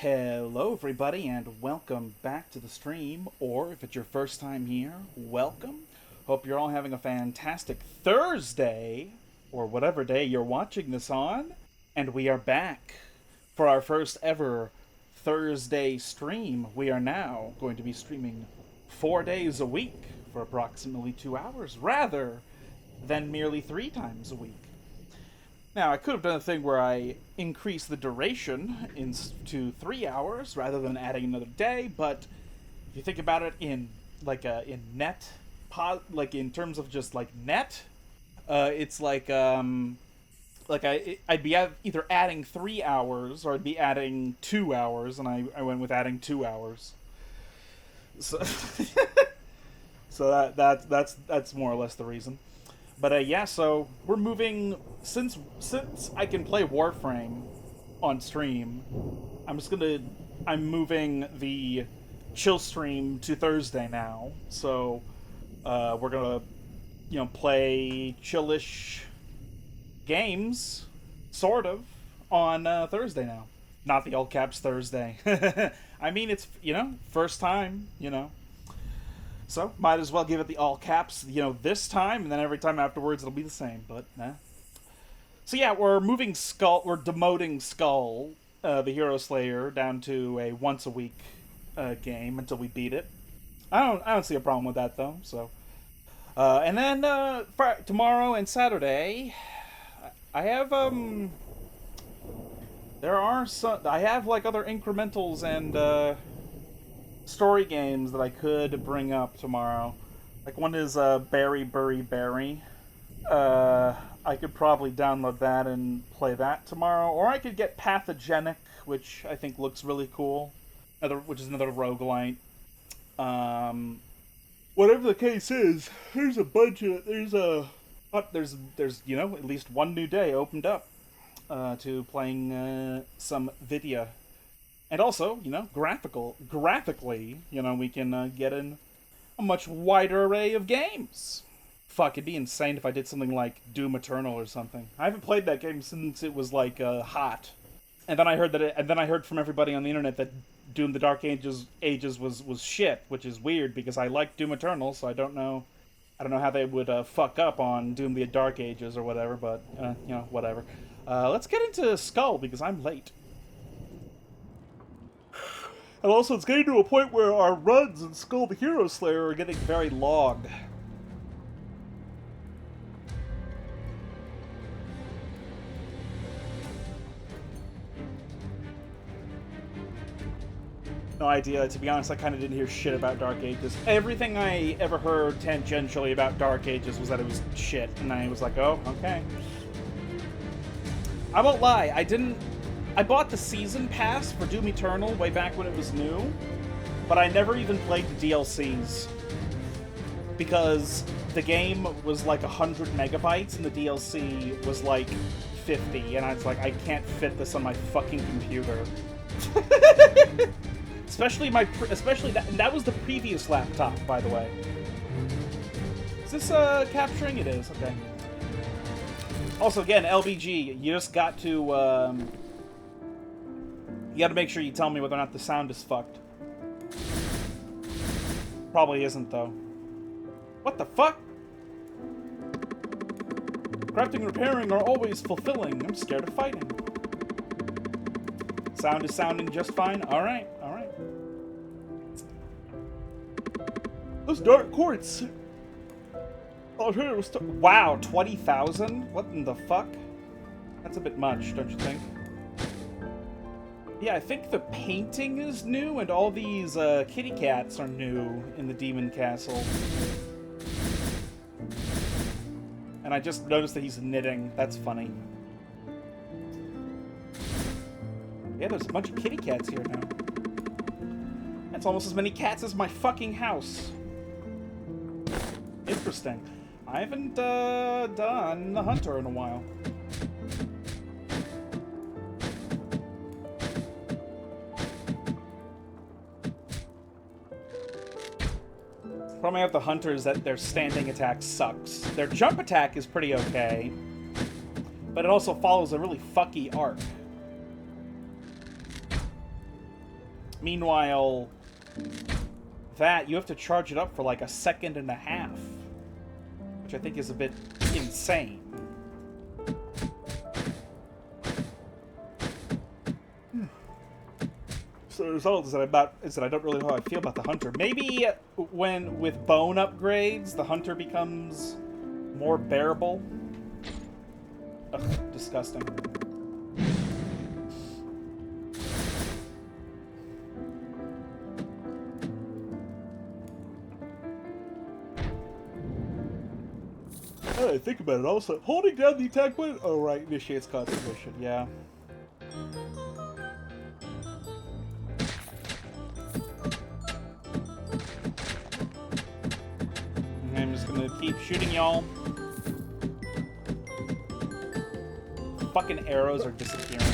Hello, everybody, and welcome back to the stream. Or if it's your first time here, welcome. Hope you're all having a fantastic Thursday, or whatever day you're watching this on. And we are back for our first ever Thursday stream. We are now going to be streaming 4 days a week for approximately 2 hours, rather than merely 3 times a week. Now, I could have done a thing where I increase the duration to 3 hours rather than adding another day, but if you think about it in in net, like in terms of just like net, it's I'd be either adding 3 hours or I'd be adding 2 hours, and I went with adding 2 hours. So, that's more or less the reason. But yeah, so we're moving since I can play Warframe on stream. I'm moving the chill stream to Thursday now. So we're gonna play chillish games, sort of, on Thursday now. Not the all caps Thursday. I mean, it's first time. So, might as well give it the all caps, this time, and then every time afterwards it'll be the same, but, nah. So yeah, we're demoting Skul, the Hero Slayer, down to a once-a-week game until we beat it. I don't see a problem with that, though, so. And then, tomorrow and Saturday, I have, I have, other incrementals and, story games that I could bring up tomorrow. Like, one is Berry Burry Berry. I could probably download that and play that tomorrow. Or I could get Pathogenic, which I think looks really cool. Which is another roguelite. Whatever the case is, there's at least one new day opened up to playing some Vidya. And also, graphically, we can get in a much wider array of games. Fuck, it'd be insane if I did something like Doom Eternal or something. I haven't played that game since it was hot. And then I heard from everybody on the internet that Doom the Dark Ages was shit, which is weird because I like Doom Eternal, so I don't know how they would fuck up on Doom the Dark Ages or whatever, but whatever. Let's get into Skul because I'm late. And also, it's getting to a point where our runs in Skul the Hero Slayer are getting very logged. No idea. To be honest, I kind of didn't hear shit about Dark Ages. Everything I ever heard tangentially about Dark Ages was that it was shit, and I was like, oh, okay. I won't lie, I bought the Season Pass for Doom Eternal way back when it was new, but I never even played the DLCs. Because the game was 100 megabytes and the DLC was 50, and I was like, I can't fit this on my fucking computer. especially that was the previous laptop, by the way. Is this capturing? It is, okay. Also, again, LBG, you just got to, you gotta make sure you tell me whether or not the sound is fucked. Probably isn't, though. What the fuck? Crafting and repairing are always fulfilling. I'm scared of fighting. Sound is sounding just fine? Alright, alright. Those dark quartz. Oh, here it was. Wow, 20,000? What in the fuck? That's a bit much, don't you think? Yeah, I think the painting is new, and all these kitty cats are new in the Demon Castle. And I just noticed that he's knitting. That's funny. Yeah, there's a bunch of kitty cats here now. That's almost as many cats as my fucking house. Interesting. I haven't done the Hunter in a while. Problem with the Hunter is that their standing attack sucks. Their jump attack is pretty okay, but it also follows a really fucky arc. Meanwhile, that, you have to charge it up for like a second and a half. Which I think is a bit insane. So the result is that I don't really know how I feel about the hunter. Maybe when with bone upgrades, the hunter becomes more bearable. Ugh, disgusting. I think about it also. Holding down the attack button. Oh right, initiates concentration. Yeah. I'm just gonna keep shooting y'all. Fucking arrows are disappearing.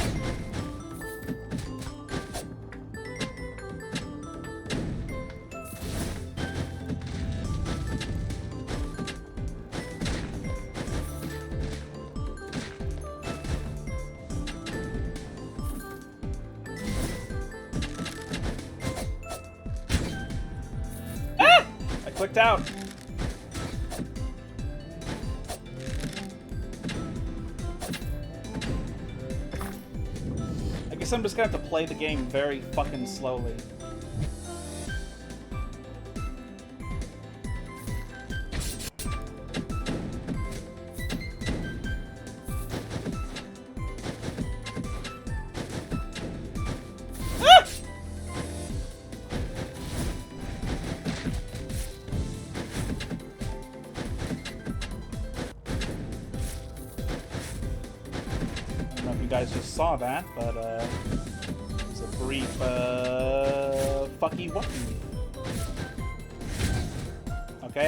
Ah! I clicked out. I guess I'm just gonna have to play the game very fucking slowly. Ah! I don't know if you guys just saw that, but it's a brief fucky wucky. Okay,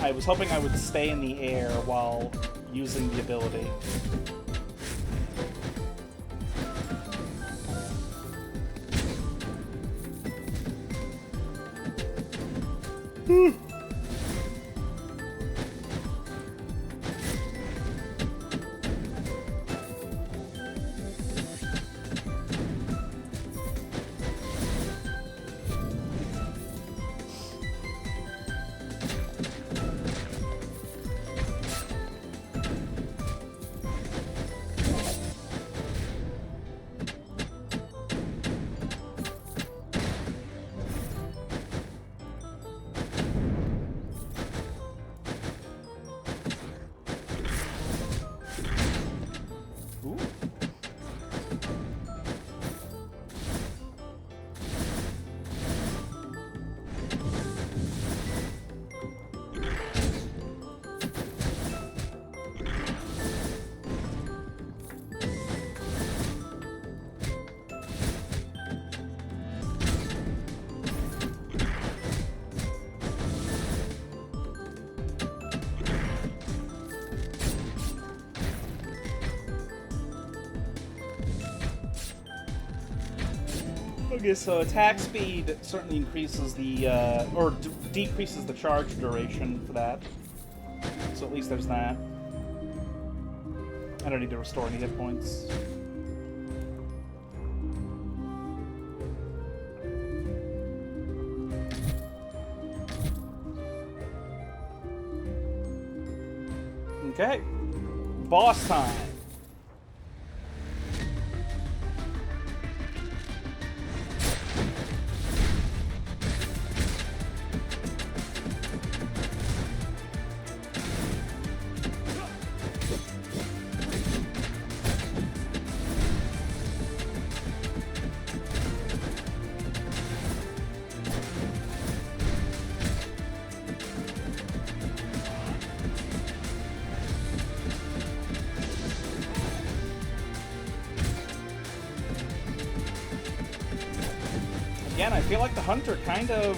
I was hoping I would stay in the air while using the ability. Okay, so attack speed certainly increases the, or decreases the charge duration for that. So at least there's that. I don't need to restore any hit points. Okay. Boss time. Again, I feel like the hunter kind of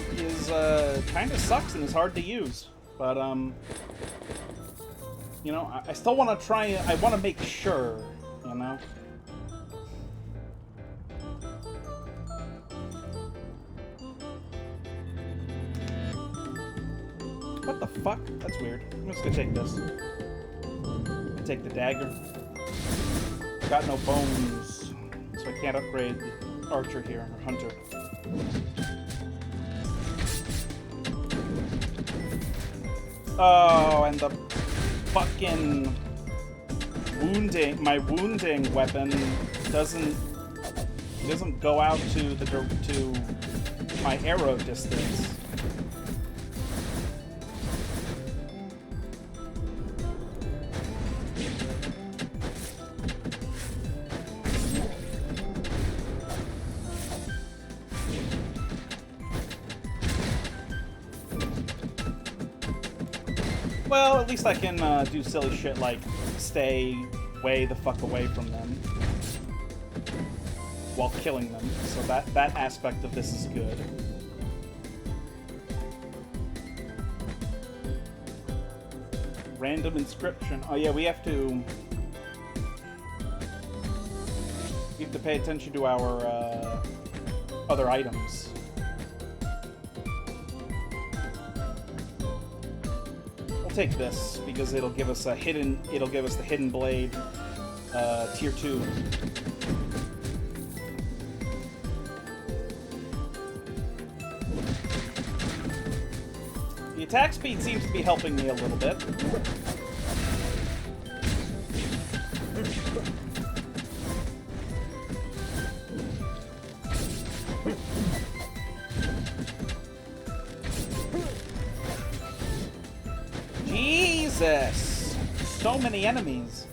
sucks and is hard to use, but you know, I still want to try. I want to make sure, you know. What the fuck? That's weird. I'm just gonna take this. Take the dagger. Got no bones, so I can't upgrade the archer here or hunter. Oh, and the fucking my wounding weapon doesn't go out to my arrow distance. Well, at least I can do silly shit like stay way the fuck away from them while killing them. So that aspect of this is good. Random inscription. Oh yeah, we have to pay attention to our other items. Take this because it'll give us the hidden blade tier 2. The attack speed seems to be helping me a little bit. Jesus! So many enemies.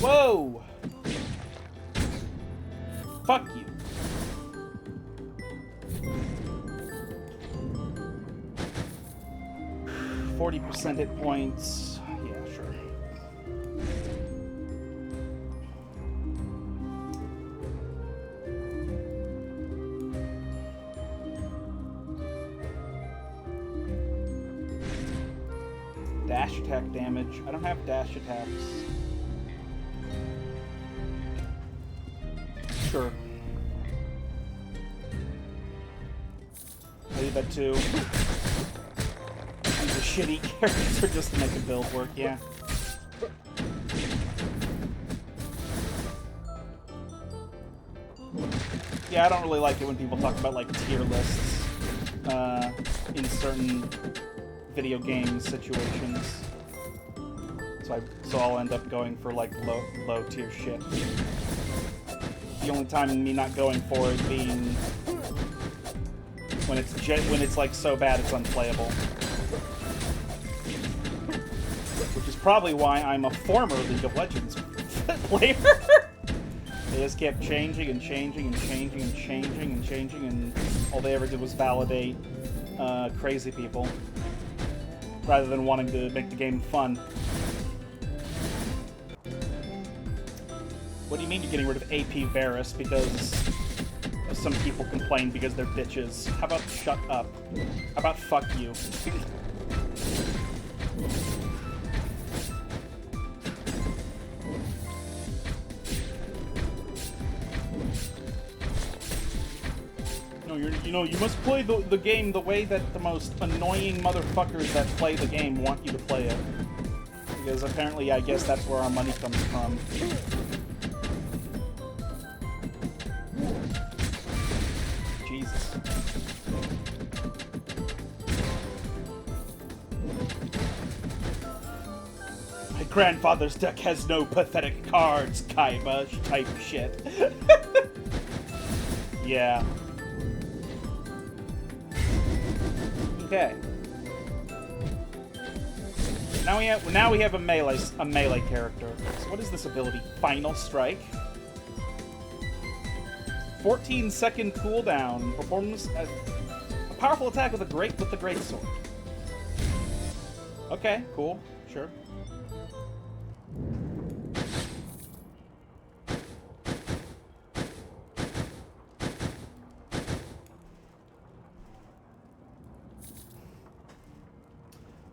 Whoa! Fuck you. 40% hit points. Yeah, sure. Dash attack damage. I don't have dash attacks. Sure. I leave that too. Use a shitty character just to make the build work, yeah. Yeah, I don't really like it when people talk about, like, tier lists in certain video game situations. So I'll end up going for, like, low tier shit. The only time me not going for it being when it's like so bad it's unplayable. Which is probably why I'm a former League of Legends player. They just kept changing and changing and changing and changing and changing, and all they ever did was validate crazy people rather than wanting to make the game fun. What do you mean you're getting rid of AP Varus because some people complain because they're bitches? How about shut up? How about fuck you? No, you must play the game the way that the most annoying motherfuckers that play the game want you to play it. Because apparently, I guess that's where our money comes from. Jesus. My grandfather's deck has no pathetic cards, Kaiba type shit. Yeah. Okay. Now we have a melee character. So what is this ability? Final Strike. 14-second cooldown. Performs a powerful attack with the great sword. Okay, cool, sure.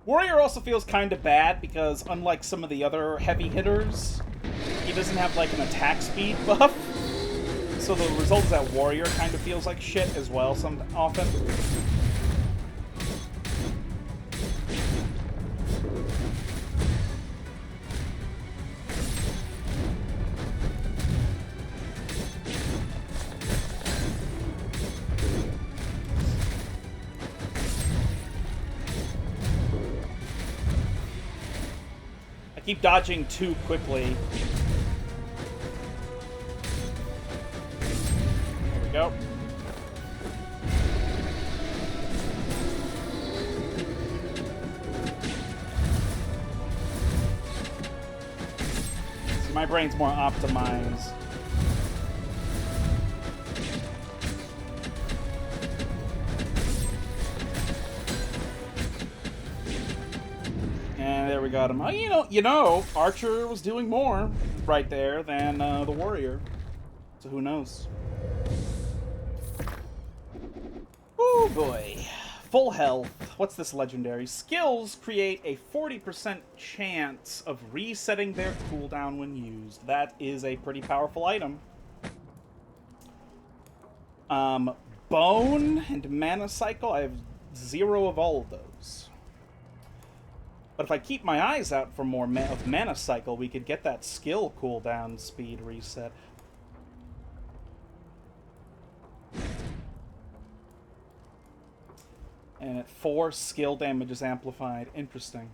Warrior also feels kind of bad because, unlike some of the other heavy hitters, he doesn't have, like, an attack speed buff. so the result is that warrior kind of feels like shit as well often. I keep dodging too quickly. There we go. See, my brain's more optimized. And there we got him. Oh, you know, Archer was doing more right there than the Warrior. So who knows? Oh boy. Full health. What's this legendary? Skills create a 40% chance of resetting their cooldown when used. That is a pretty powerful item. Bone and Mana Cycle. I have 0 of all of those. But if I keep my eyes out for more of Mana Cycle, we could get that skill cooldown speed reset. And at 4, skill damage is amplified. Interesting.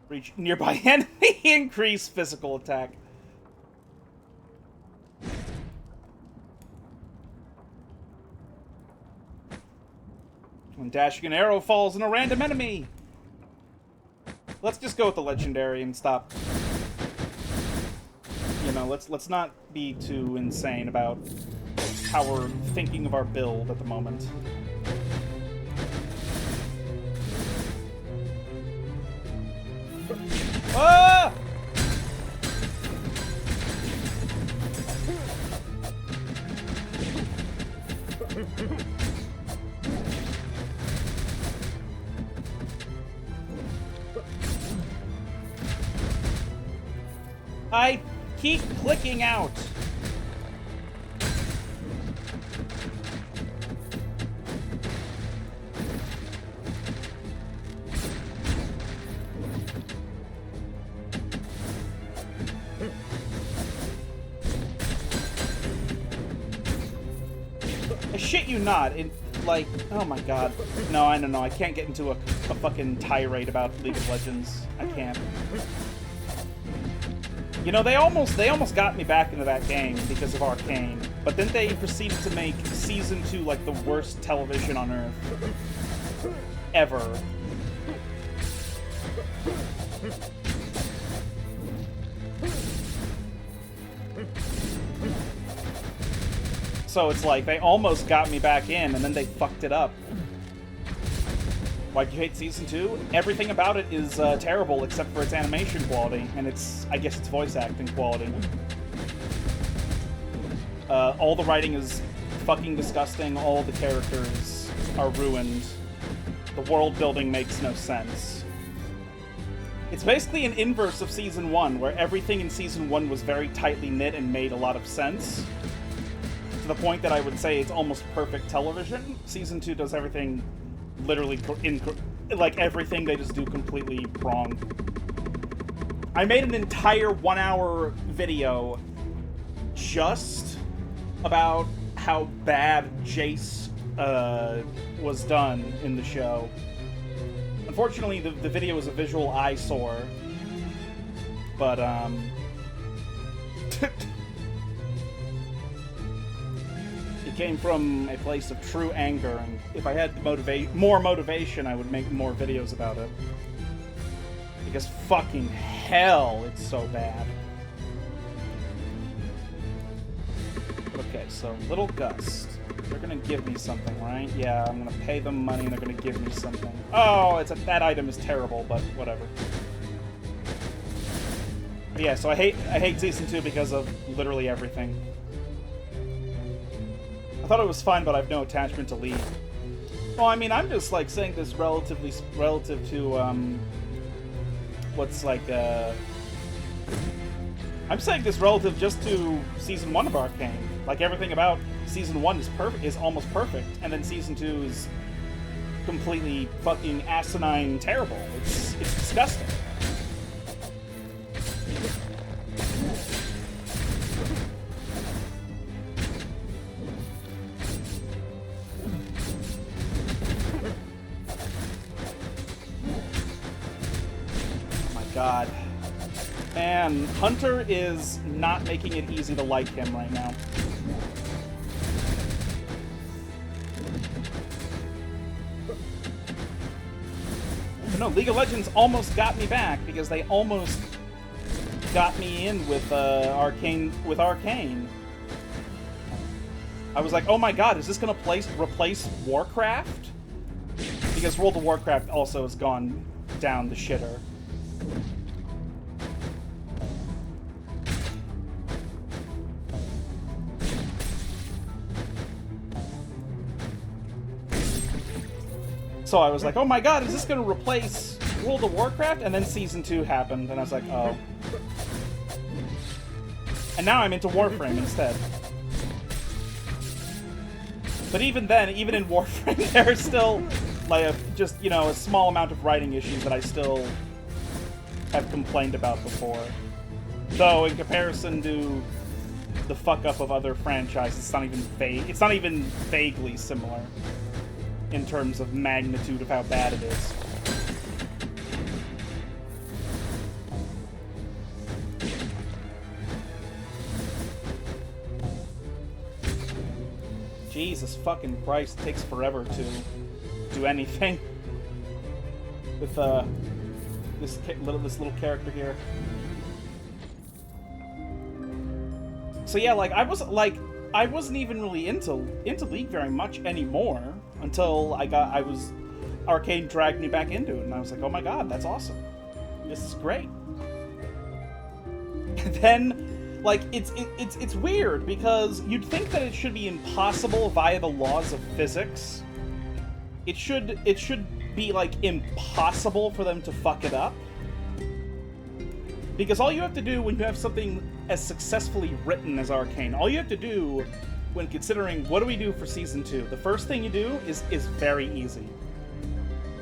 Reach nearby enemy, increase physical attack. When dashing an arrow falls on a random enemy. Let's just go with the legendary and stop. You know, let's not be too insane about how we're thinking of our build at the moment. Ah! I keep clicking out. I shit you not. It, like, oh my god. No, I don't know. I can't get into a fucking tirade about League of Legends. I can't. You know, they almost got me back into that game because of Arcane, but then they proceeded to make Season 2 like the worst television on Earth. Ever. So it's like, they almost got me back in, and then they fucked it up. Why'd you hate Season 2? Everything about it is terrible except for its animation quality, and I guess its voice acting quality. All the writing is fucking disgusting, all the characters are ruined. The world building makes no sense. It's basically an inverse of Season 1, where everything in Season 1 was very tightly knit and made a lot of sense. To the point that I would say it's almost perfect television. Season 2 does everything literally like everything they just do completely wrong. I made an entire 1-hour video just about how bad Jace was done in the show. Unfortunately, the video is a visual eyesore, but it came from a place of true anger, and if I had more motivation, I would make more videos about it. Because fucking hell, it's so bad. Okay, so Little Gust. They're gonna give me something, right? Yeah, I'm gonna pay them money and they're gonna give me something. Oh, that item is terrible, but whatever. But yeah, so I hate Season 2 because of literally everything. I thought it was fun, but I have no attachment to League. Well, I mean, I'm just like saying this relative to what's like I'm saying this relative just to Season 1 of Arcane. Like, everything about Season 1 is almost perfect, and then Season 2 is completely fucking asinine terrible. It's disgusting. Oh my god. Man, Hunter is not making it easy to like him right now. No, League of Legends almost got me back because they almost got me in with Arcane. I was like, oh my god, is this gonna replace Warcraft? Because World of Warcraft also has gone down the shitter. So I was like, oh my god, is this going to replace World of Warcraft? And then Season 2 happened, and I was like, oh. And now I'm into Warframe instead. But even then, even in Warframe, there are still, like, just, you know, a small amount of writing issues that I still have complained about before. Though, in comparison to the fuck-up of other franchises, it's not even vaguely similar in terms of magnitude of how bad it is. Jesus fucking Christ, it takes forever to do anything with this little character here. So yeah, like I wasn't even really into League very much anymore until Arcane dragged me back into it, and I was like, oh my god, that's awesome. This is great. And then, like, it's weird because you'd think that it should be impossible via the laws of physics. It should be like impossible for them to fuck it up. Because all you have to do when you have something as successfully written as Arcane, all you have to do when considering what do we do for Season 2, the first thing you do is very easy.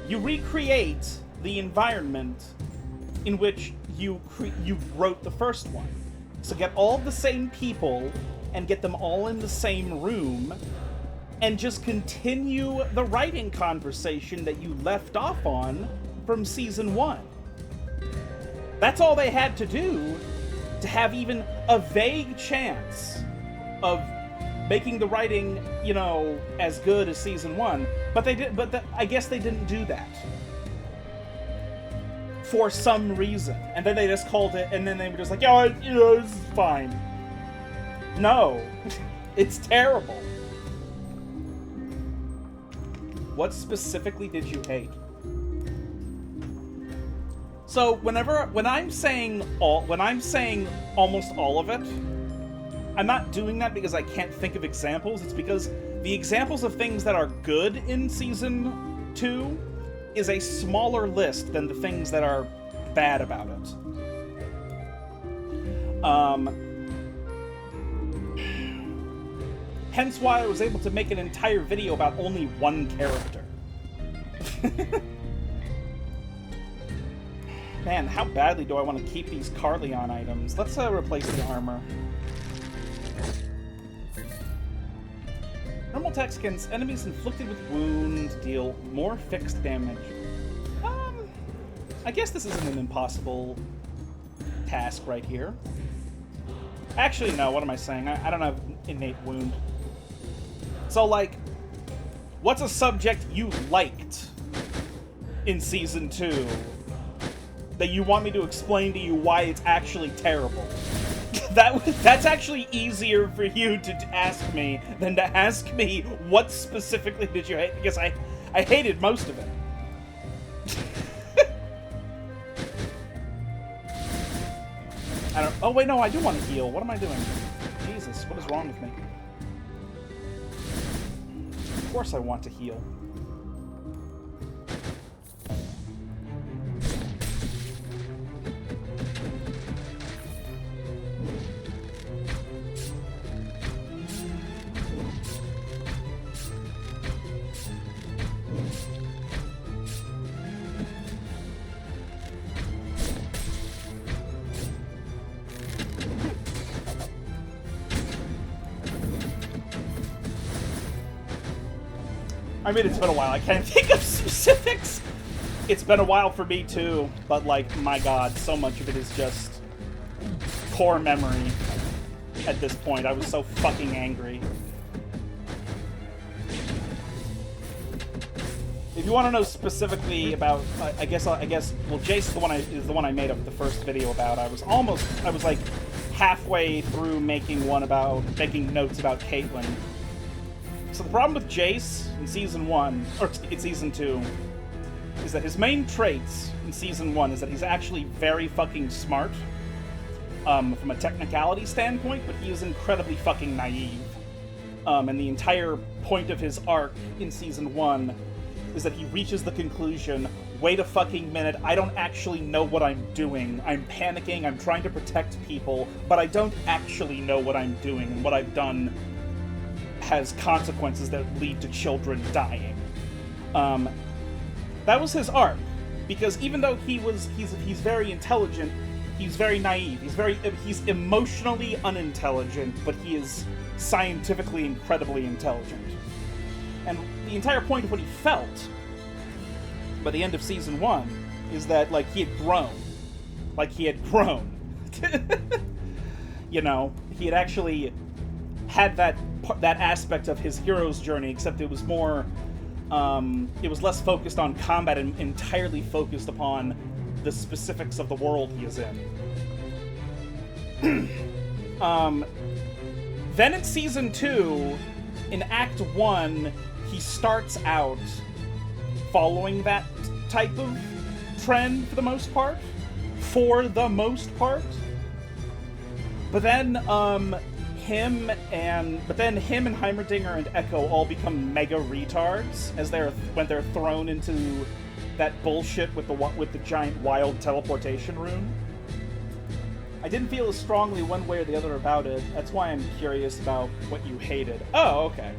You recreate the environment in which you wrote the first one. So get all the same people and get them all in the same room and just continue the writing conversation that you left off on from Season 1. That's all they had to do to have even a vague chance of making the writing, you know, as good as Season 1. But they did. But I guess they didn't do that for some reason. And then they just called it, and then they were just like, "Oh, you know, this is fine." No, it's terrible. What specifically did you hate? So when I'm saying almost all of it, I'm not doing that because I can't think of examples. It's because the examples of things that are good in Season 2 is a smaller list than the things that are bad about it. Hence why I was able to make an entire video about only one character. Man, how badly do I want to keep these Carleon items? Let's replace the armor. Normal attacks against enemies inflicted with wounds deal more fixed damage. I guess this isn't an impossible task right here. Actually, no, what am I saying? I don't have innate wound. So, like, what's a subject you liked in Season 2 that you want me to explain to you why it's actually terrible? That's actually easier for you to ask me than to ask me what specifically did you hate, because I hated most of it. Oh wait, no, I do want to heal. What am I doing? Jesus, what is wrong with me? Of course I want to heal. I mean, it's been a while. I can't think of specifics. It's been a while for me, too. But, like, my god, so much of it is just core memory at this point. I was so fucking angry. If you want to know specifically about, I guess, well, Jace is the one I made up the first video about. I was like halfway through making notes about Caitlyn. So the problem with Jace in Season 1, or in Season 2, is that his main traits in Season 1 is that he's actually very fucking smart, from a technicality standpoint, but he is incredibly fucking naive. And the entire point of his arc in Season 1 is that he reaches the conclusion, wait a fucking minute, I don't actually know what I'm doing. I'm panicking, I'm trying to protect people, but I don't actually know what I'm doing, and what I've done has consequences that lead to children dying. That was his arc, because even though he's very intelligent, he's very naive. He's emotionally unintelligent, but he is scientifically incredibly intelligent. And the entire point of what he felt by the end of Season 1 is that, like, he had grown. Like, he had grown. You know, he had actually had that aspect of his hero's journey, except it was more, it was less focused on combat and entirely focused upon the specifics of the world he is in. Then in Season 2, in Act 1, he starts out following that type of trend for the most part. But then, him and Heimerdinger and Echo all become mega retards when they're thrown into that bullshit with the giant wild teleportation rune. I didn't feel as strongly one way or the other about it. That's why I'm curious about what you hated. Oh, okay.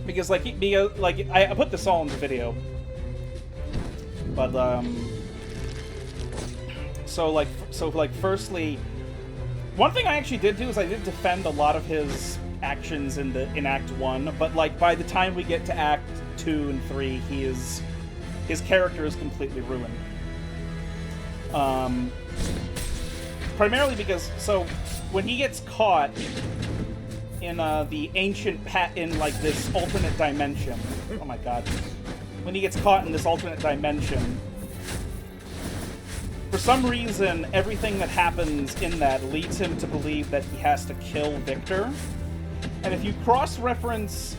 Because I put this all in the video, but firstly, one thing I actually did do is I did defend a lot of his actions in Act 1, but like by the time we get to Act 2 and 3, his character is completely ruined. Primarily because, so when he gets caught in the ancient in like this alternate dimension. Oh my god. When he gets caught in this alternate dimension, for some reason, everything that happens in that leads him to believe that he has to kill Victor. And if you cross-reference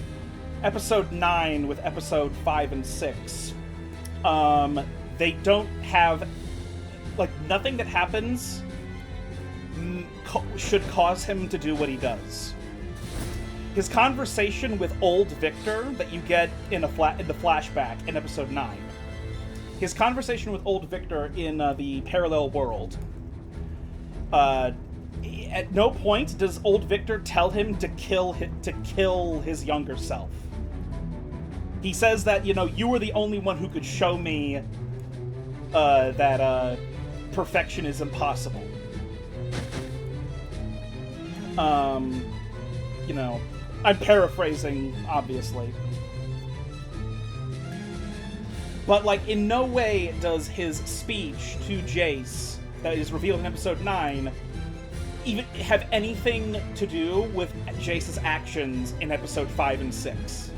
Episode 9 with Episode 5 and 6, they don't have, like, nothing that happens should cause him to do what he does. His conversation with old Victor that you get in the flashback in Episode 9. His conversation with old Victor in the parallel world. At no point does old Victor tell him to kill his younger self. He says that, you know, you were the only one who could show me that perfection is impossible. You know, I'm paraphrasing, obviously. But, like, in no way does his speech to Jace, that is revealed in Episode 9, even have anything to do with Jace's actions in Episode 5 and 6.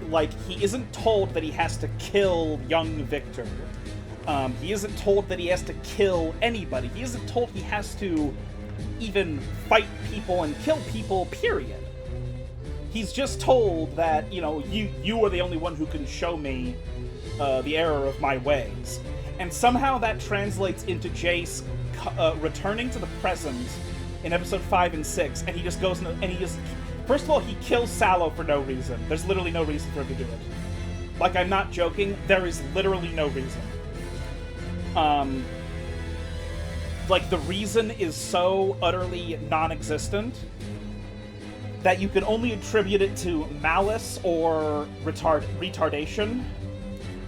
Like, he isn't told that he has to kill young Victor. He isn't told that he has to kill anybody. He isn't told he has to even fight people and kill people, period. He's just told that, you know, you are the only one who can show me the error of my ways. And somehow that translates into Jace returning to the present in Episode 5 and 6, and he just goes and he just... First of all, he kills Sallow for no reason. There's literally no reason for him to do it. Like, I'm not joking, there is literally no reason. Like, the reason is so utterly non-existent that you can only attribute it to malice or retardation,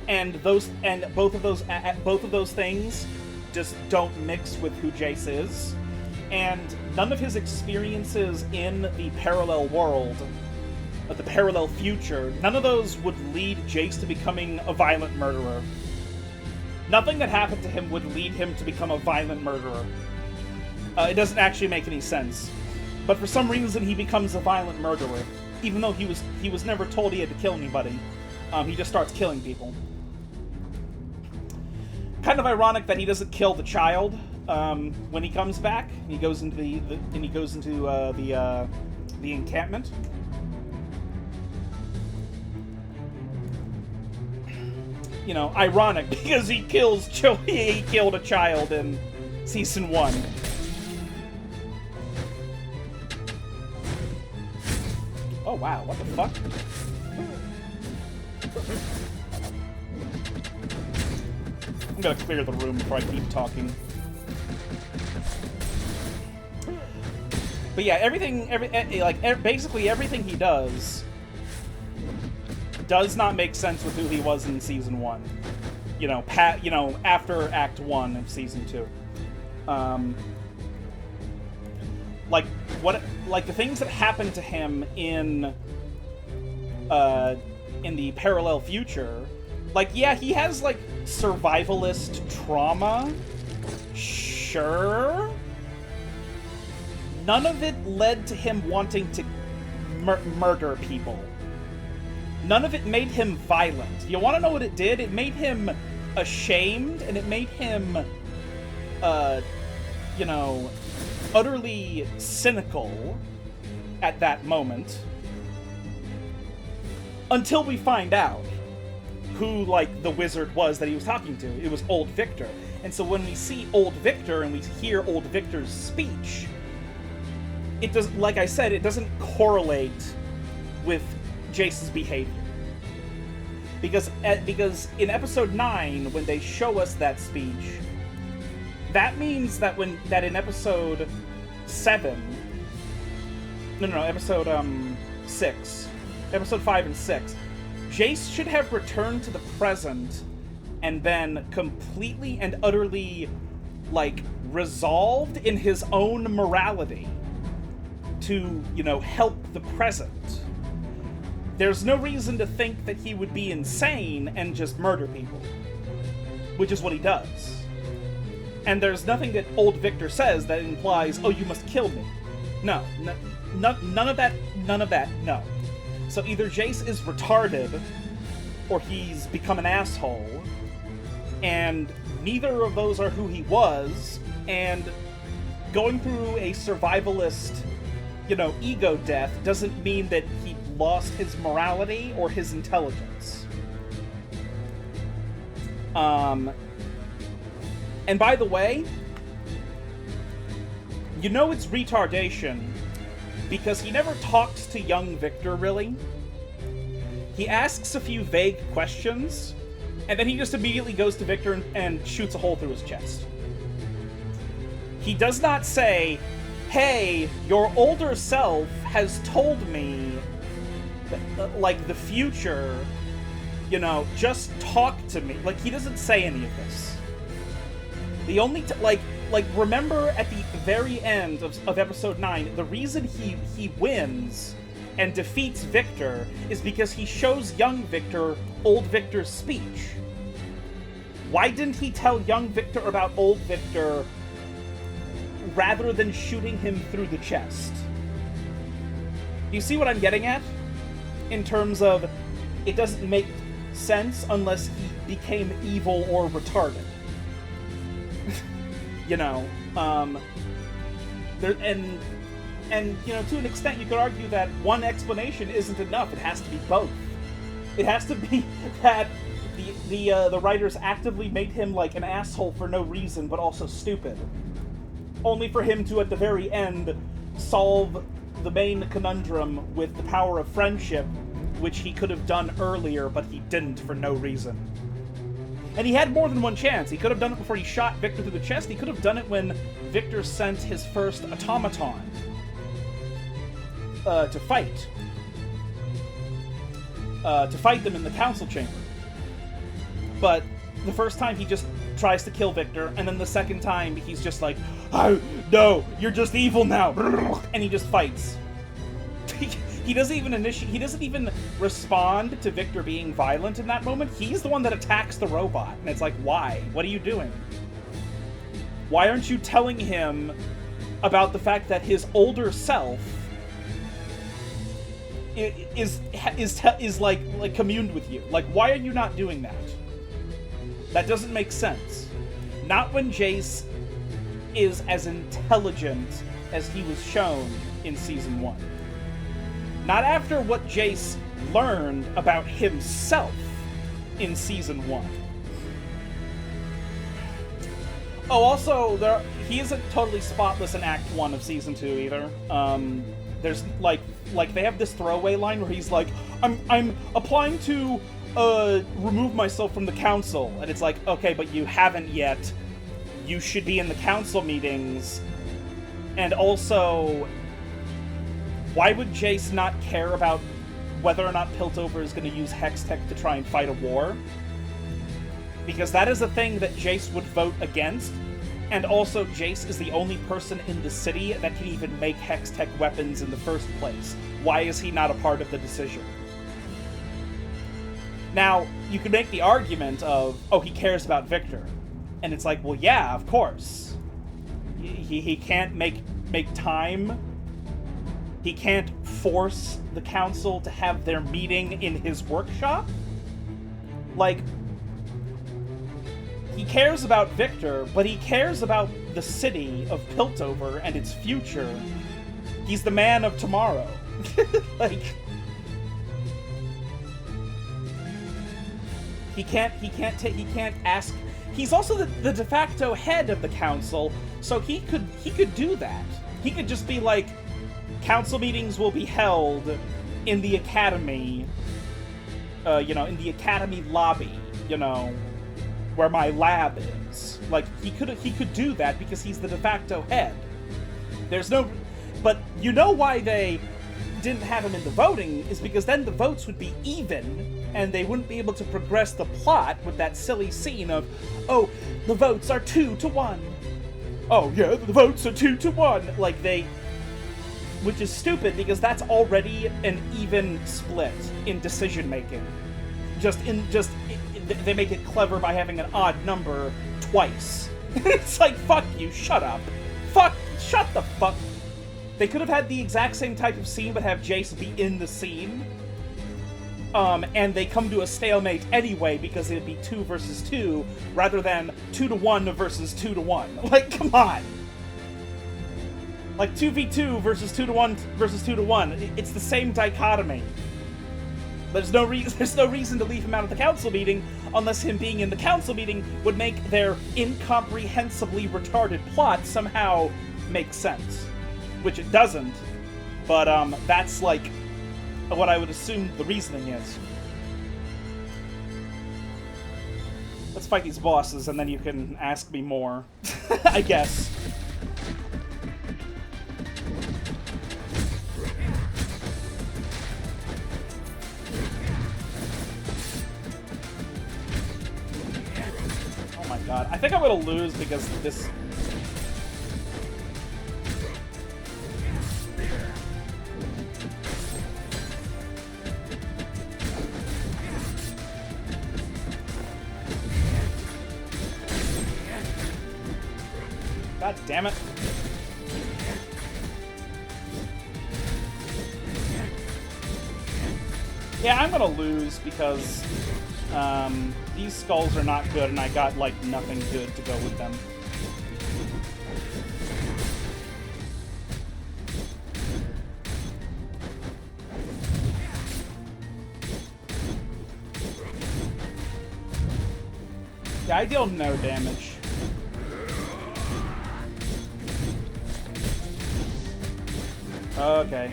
and both of those things just don't mix with who Jace is. And none of his experiences in the parallel world, the parallel future, none of those would lead Jace to becoming a violent murderer. Nothing that happened to him would lead him to become a violent murderer. It doesn't actually make any sense. But for some reason, he becomes a violent murderer, even though he was never told he had to kill anybody. He just starts killing people. Kind of ironic that he doesn't kill the child when he comes back. He goes into the encampment. You know, ironic because he killed a child in season 1. Oh wow, what the fuck? I'm gonna clear the room before I keep talking. But yeah, basically everything he does not make sense with who he was in season 1. You know, after Act 1 of season 2. Like the things that happened to him in the parallel future, like, yeah, he has, like, survivalist trauma, sure. None of it led to him wanting to murder people. None of it made him violent. You want to know what it did? It made him ashamed, and it made him, you know, utterly cynical at that moment. Until we find out who, like, the wizard was that he was talking to. It was Old Victor. And so when we see Old Victor and we hear Old Victor's speech, it does, like I said, it doesn't correlate with Jace's behavior. Because in episode 9, when they show us that speech, that means that in episode 7... No, episode 6. Episode 5 and 6. Jace should have returned to the present and been completely and utterly, like, resolved in his own morality to, you know, help the present. There's no reason to think that he would be insane and just murder people, which is what he does. And there's nothing that Old Victor says that implies, oh, you must kill me. No, none of that, no. So either Jace is retarded, or he's become an asshole, and neither of those are who he was, and going through a survivalist, you know, ego death doesn't mean that he lost his morality or his intelligence. And by the way, you know it's retardation because he never talks to young Victor, really. He asks a few vague questions, and then he just immediately goes to Victor and shoots a hole through his chest. He does not say, hey, your older self has told me that, like, the future, you know, just talk to me. Like, he doesn't say any of this. The only, remember at the very end of episode 9, the reason he wins and defeats Victor is because he shows young Victor Old Victor's speech. Why didn't he tell young Victor about Old Victor rather than shooting him through the chest? You see what I'm getting at? In terms of, it doesn't make sense unless he became evil or retarded. You know, and you know, to an extent, you could argue that one explanation isn't enough. It has to be both. It has to be that the writers actively made him like an asshole for no reason, but also stupid, only for him to, at the very end, solve the main conundrum with the power of friendship, which he could have done earlier, but he didn't for no reason. And he had more than one chance. He could have done it before he shot Victor through the chest. He could have done it when Victor sent his first automaton to fight them in the council chamber. But the first time he just tries to kill Victor, and then the second time he's just like, oh, no, you're just evil now, and he just fights. He doesn't even respond to Victor being violent in that moment. He's the one that attacks the robot, and it's like, why? What are you doing? Why aren't you telling him about the fact that his older self is like communed with you? Like, why are you not doing that? That doesn't make sense. Not when Jace is as intelligent as he was shown in Season 1. Not after what Jace learned about himself in Season 1. Oh, also, he isn't totally spotless in Act 1 of Season 2 either. There's, like, they have this throwaway line where he's like, I'm applying to, remove myself from the council. And it's like, okay, but you haven't yet. You should be in the council meetings. And also, why would Jace not care about whether or not Piltover is going to use Hextech to try and fight a war? Because that is a thing that Jace would vote against, and also Jace is the only person in the city that can even make Hextech weapons in the first place. Why is he not a part of the decision? Now, you could make the argument of, oh, he cares about Victor. And it's like, well, yeah, of course. He can't make time. He can't force the council to have their meeting in his workshop. Like, he cares about Victor, but he cares about the city of Piltover and its future. He's the man of tomorrow. Like, he can't ask. He's also the de facto head of the council, so he could do that. He could just be like, council meetings will be held in the academy, in the academy lobby, where my lab is. Like, he could do that because he's the de facto head. But you know why they didn't have him in the voting is because then the votes would be even, and they wouldn't be able to progress the plot with that silly scene of, oh, the votes are 2-1. Oh yeah, the votes are 2-1. Like, which is stupid because that's already an even split in decision making. They make it clever by having an odd number twice. It's like, fuck you, shut up. Shut the fuck. They could have had the exact same type of scene but have Jace be in the scene. And they come to a stalemate anyway because it'd be 2 versus 2 rather than 2-1 versus 2-1. Like, come on. Like 2v2 versus 2-1 versus 2-1. It's the same dichotomy. There's no reason to leave him out of the council meeting unless him being in the council meeting would make their incomprehensibly retarded plot somehow make sense. Which it doesn't, but that's like what I would assume the reasoning is. Let's fight these bosses and then you can ask me more, I guess. Oh my god, I think I'm gonna lose because this... God damn it. Yeah, I'm gonna lose because these skulls are not good and I got, like, nothing good to go with them. Yeah, I deal no damage. Okay.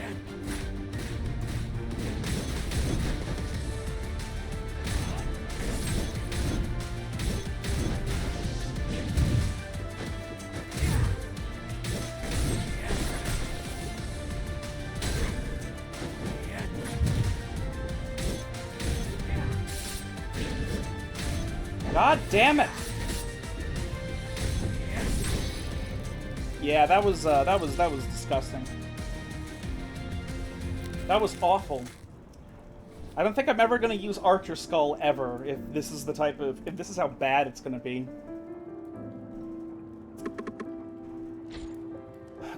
God damn it! Yeah, that was disgusting. That was awful. I don't think I'm ever gonna use Archer Skull ever if this is how bad it's gonna be.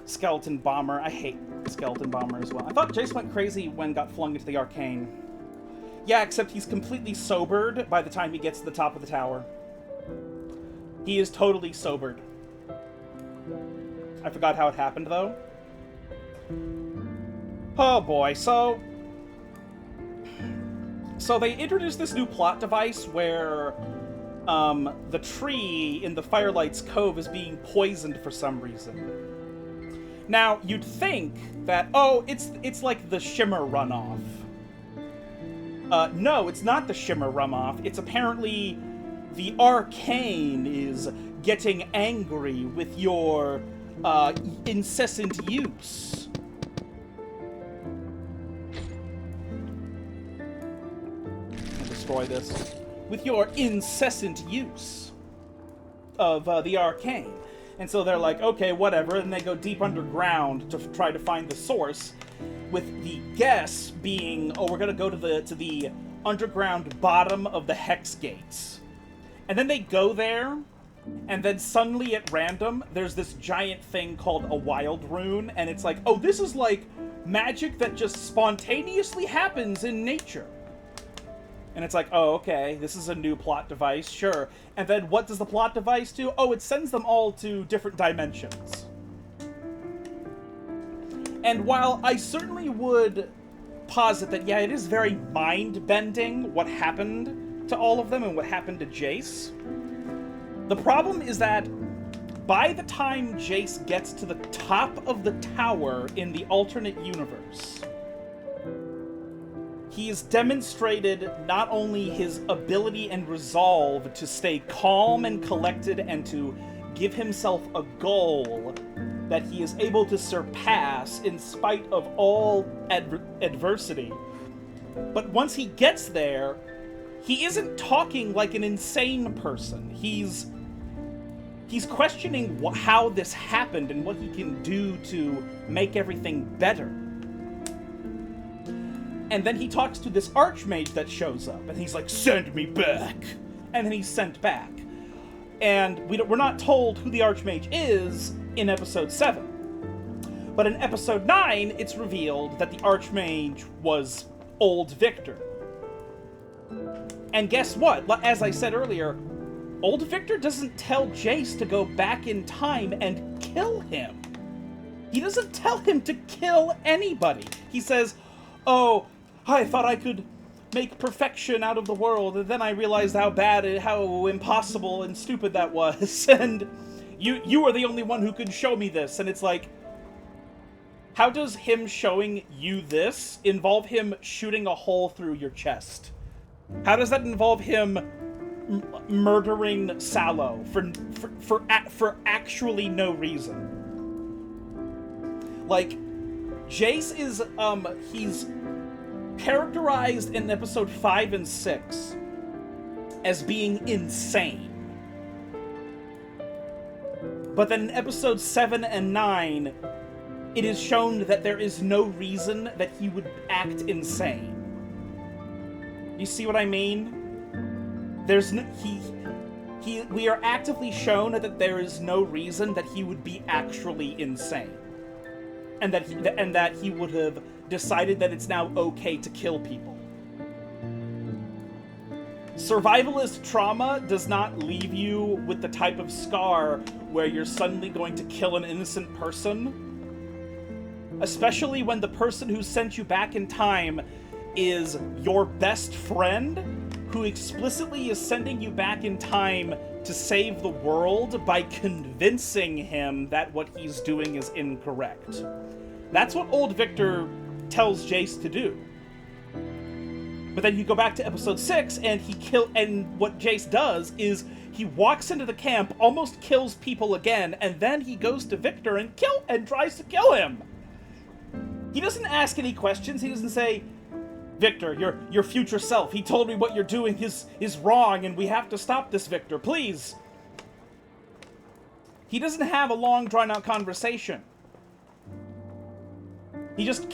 Skeleton Bomber. I hate Skeleton Bomber as well. I thought Jace went crazy when got flung into the arcane. Yeah, except he's completely sobered by the time he gets to the top of the tower. He is totally sobered. I forgot how it happened, though. Oh boy, so they introduced this new plot device where the tree in the Firelight's Cove is being poisoned for some reason. Now, you'd think that, oh, it's like the Shimmer runoff. No, it's not the Shimmer runoff. It's apparently the Arcane is getting angry with your incessant use. I'll destroy this. With your incessant use of the Arcane. And so they're like, okay, whatever, and they go deep underground to try to find the source, with the guess being, oh, we're gonna go to the underground bottom of the Hex Gates. And then they go there, and then suddenly at random, there's this giant thing called a Wild Rune, and it's like, oh, this is like magic that just spontaneously happens in nature. And it's like, oh, okay, this is a new plot device, sure. And then what does the plot device do? Oh, it sends them all to different dimensions. And while I certainly would posit that, yeah, it is very mind-bending what happened to all of them and what happened to Jace, the problem is that by the time Jace gets to the top of the tower in the alternate universe, he has demonstrated not only his ability and resolve to stay calm and collected and to give himself a goal that he is able to surpass in spite of all adversity, but once he gets there, he isn't talking like an insane person. He's questioning how this happened and what he can do to make everything better. And then he talks to this archmage that shows up, and he's like, send me back! And then he's sent back. And we're not told who the archmage is in episode 7. But in episode 9, it's revealed that the archmage was Old Victor. And guess what? As I said earlier, Old Victor doesn't tell Jace to go back in time and kill him. He doesn't tell him to kill anybody. He says, oh, I thought I could make perfection out of the world, and then I realized how impossible and stupid that was, and you are the only one who could show me this. And it's like, how does him showing you this involve him shooting a hole through your chest? How does that involve him murdering Sallow for actually no reason? Like, Jace is, he's characterized in episode 5 and 6 as being insane. But then in episode 7 and 9, it is shown that there is no reason that he would act insane. You see what I mean? There's no, we are actively shown that there is no reason that he would be actually insane. And that he would have decided that it's now okay to kill people. Survivalist trauma does not leave you with the type of scar where you're suddenly going to kill an innocent person. Especially when the person who sent you back in time is your best friend, who explicitly is sending you back in time to save the world by convincing him that what he's doing is incorrect. That's what Old Victor tells Jace to do. But then you go back to episode 6, and and what Jace does is he walks into the camp, almost kills people again, and then he goes to Victor and tries to kill him. He doesn't ask any questions. He doesn't say, Victor, your future self, he told me what you're doing is wrong, and we have to stop this, Victor, please. He doesn't have a long, drawn-out conversation. He just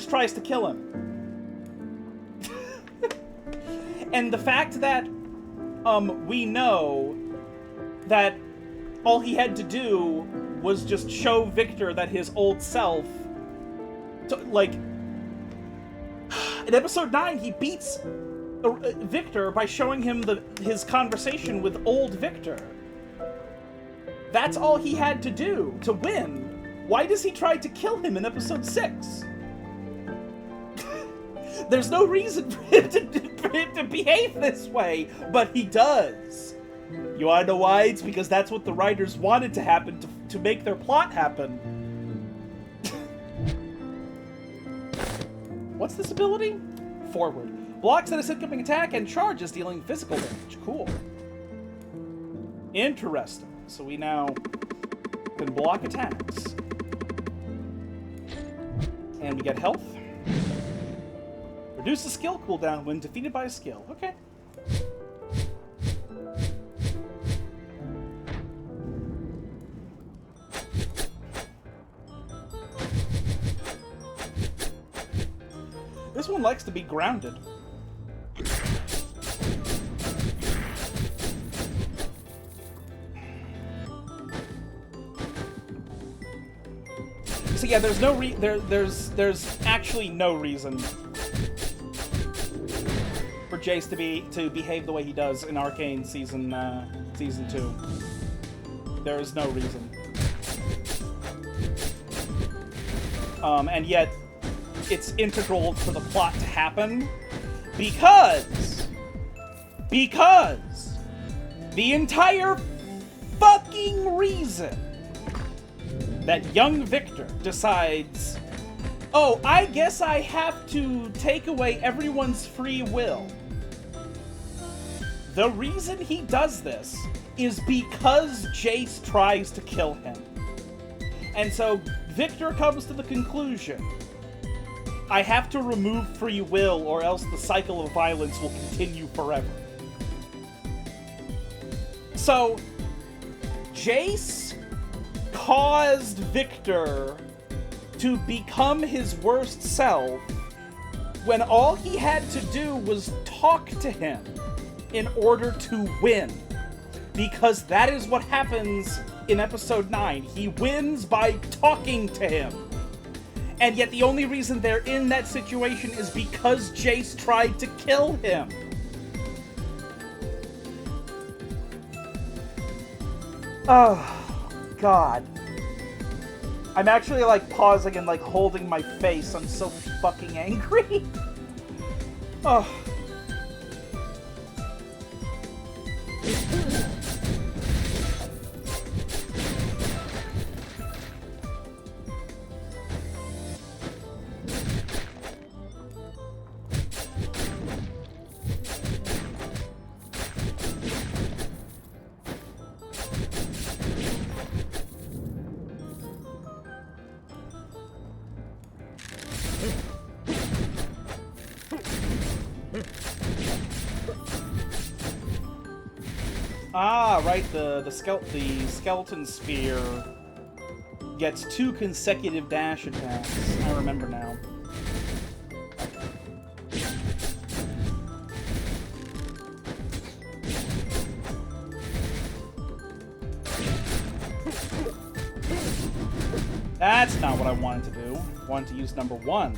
tries to kill him. And the fact that we know that all he had to do was just show Victor that his old self, like, in episode 9, he beats Victor by showing him his conversation with old Victor. That's all he had to do to win. Why does he try to kill him in episode 6? There's no reason for him to behave this way, but he does. You wanna know why? It's because that's what the writers wanted to happen to make their plot happen. What's this ability? Forward. Blocks at a incoming attack and charges dealing physical damage. Cool. Interesting. So we now can block attacks. And we get health. Reduce the skill cooldown when defeated by a skill. Okay. This one likes to be grounded. So yeah, there's no there's actually no reason for Jace to behave the way he does in Arcane season 2. There is no reason. And yet it's integral for the plot to happen because the entire fucking reason that young Victor decides, oh, I guess I have to take away everyone's free will. The reason he does this is because Jace tries to kill him. And so Victor comes to the conclusion, I have to remove free will or else the cycle of violence will continue forever. So, Jace caused Victor to become his worst self when all he had to do was talk to him in order to win. Because that is what happens in episode 9. He wins by talking to him. And yet the only reason they're in that situation is because Jace tried to kill him. Oh, God. I'm actually, like, pausing and, like, holding my face. I'm so fucking angry. Oh. Ah, right, the skeleton spear gets 2 consecutive dash attacks. I remember now. That's not what I wanted to do. I wanted to use number 1.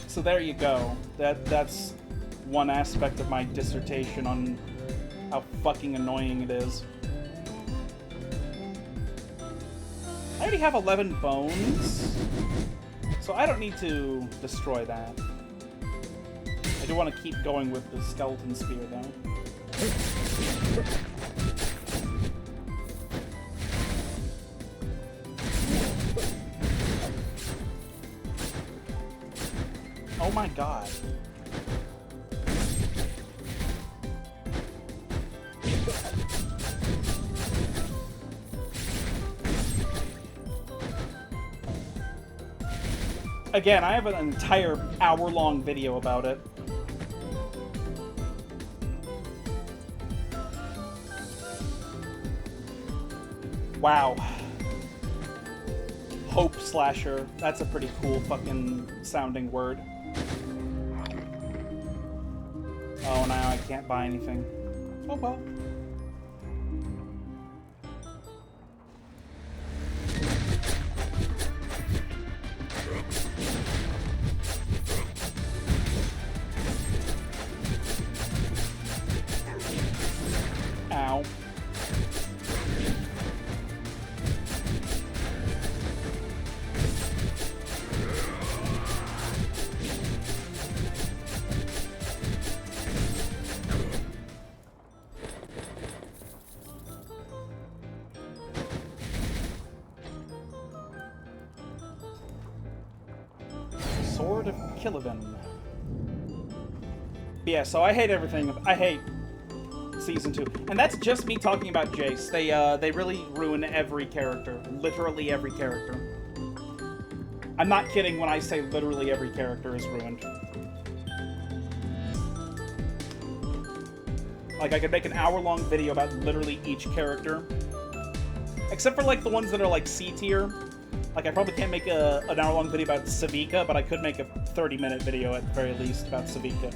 So there you go. That's one aspect of my dissertation on how fucking annoying it is. I already have 11 bones, so I don't need to destroy that. I do want to keep going with the skeleton spear, though. Oh my god. Again, I have an entire hour-long video about it. Wow. Hope slasher. That's a pretty cool fucking sounding word. Oh, now I can't buy anything. Oh well. Ow. Sword of Killivan. Yeah, so I hate everything. I hate Season 2. And that's just me talking about Jace. They really ruin every character. Literally every character. I'm not kidding when I say literally every character is ruined. Like, I could make an hour-long video about literally each character. Except for, like, the ones that are, like, C-tier. Like, I probably can't make an hour-long video about Savika, but I could make a 30-minute video at the very least about Savika.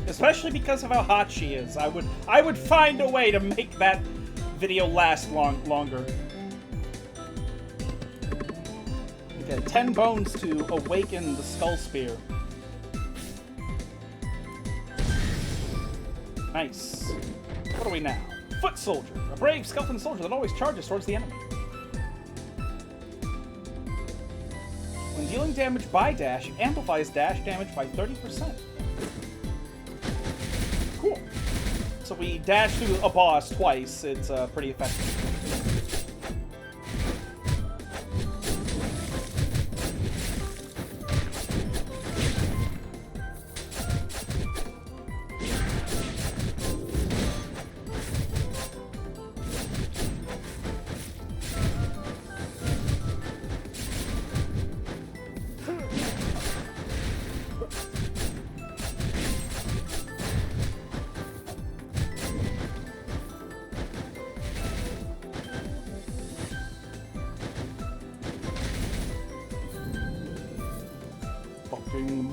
Especially because of how hot she is. I would find a way to make that video last longer. Okay, 10 bones to awaken the Skull Spear. Nice. What are we now? Foot Soldier. A brave, skeleton soldier that always charges towards the enemy. When dealing damage by dash, it amplifies dash damage by 30%. Cool. So we dash through a boss twice. It's pretty effective.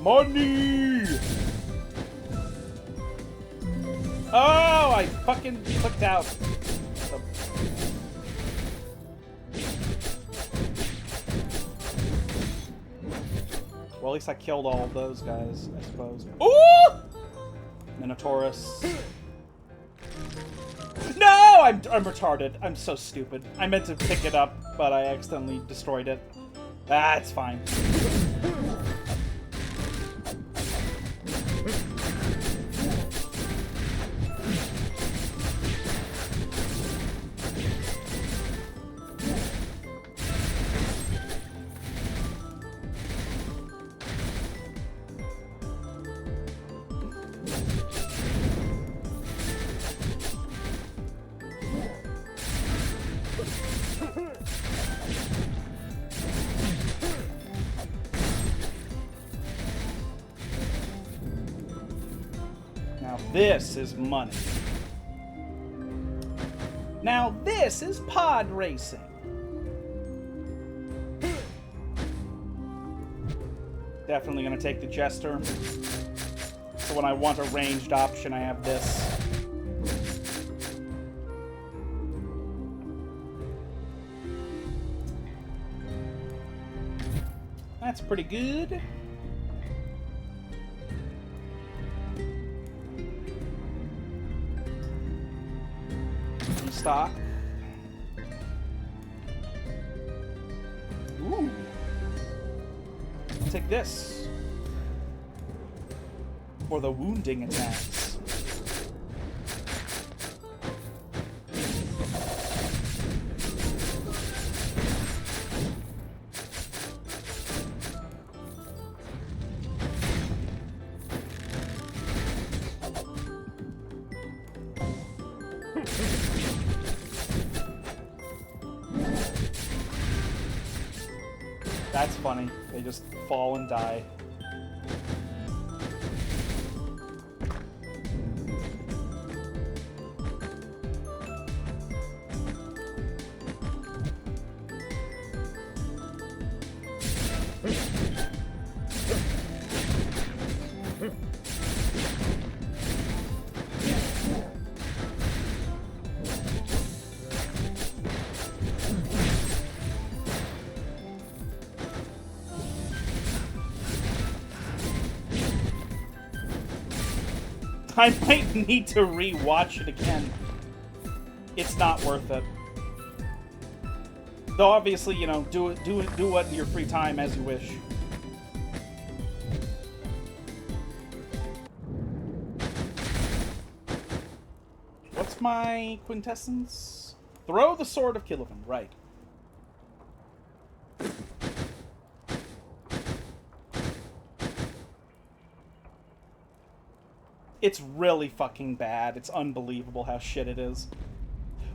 Money! Oh, I fucking clicked out. Well, at least I killed all of those guys, I suppose. Ooh! Minotaurus. No! I'm retarded. I'm so stupid. I meant to pick it up, but I accidentally destroyed it. That's fine. This is money. Now this is pod racing. Definitely gonna take the Jester. So when I want a ranged option, I have this. That's pretty good. Stock. Ooh. I'll take this. For the wounding attacks. That's funny. They just fall and die. I might need to re-watch it again. It's not worth it. Though obviously, you know, do what in your free time as you wish. What's my quintessence? Throw the Sword of Kilovan, right. It's really fucking bad. It's unbelievable how shit it is.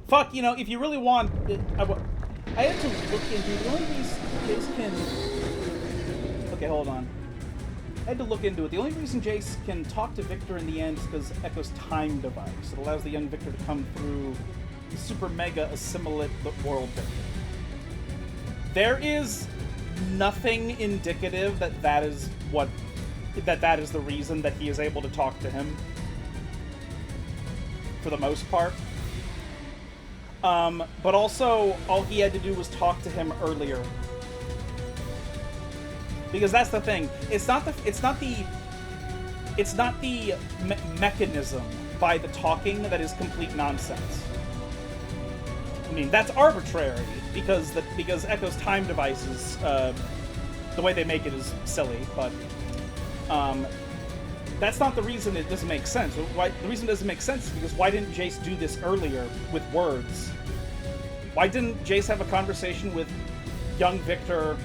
Fuck, you know, if you really want... I had to look into... The only reason Jace can... Okay, hold on. I had to look into it. The only reason Jace can talk to Victor in the end is because Echo's time device. It allows the young Victor to come through the super mega assimilate the world Victor. There is nothing indicative that that is what... that is the reason that he is able to talk to him. For the most part. But also, all he had to do was talk to him earlier. Because that's the thing. It's not the mechanism by the talking that is complete nonsense. I mean, that's arbitrary because Echo's time devices, the way they make it is silly, but that's not the reason it doesn't make sense. The reason it doesn't make sense is because why didn't Jace do this earlier with words? Why didn't Jace have a conversation with young Victor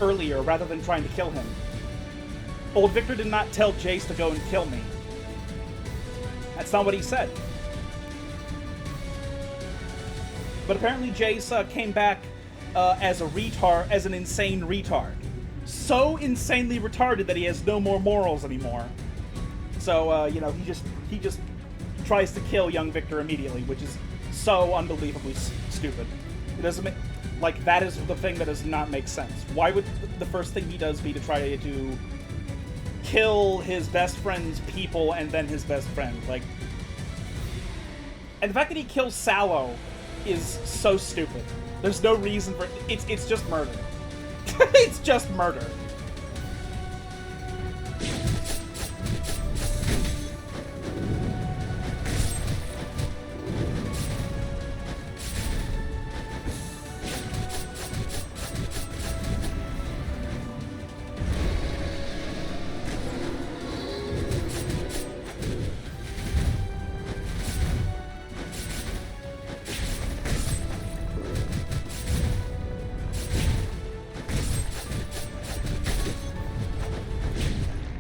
earlier rather than trying to kill him? Old Victor did not tell Jace to go and kill me. That's not what he said. But apparently Jace came back as a retard, as an insane retard. So insanely retarded that he has no more morals anymore. So, you know, he just tries to kill young Victor immediately, which is so unbelievably stupid. It doesn't make... Like, that is the thing that does not make sense. Why would the first thing he does be to try to kill his best friend's people and then his best friend? Like... And the fact that he kills Sallow is so stupid. There's no reason for... It's just murder. It's just murder.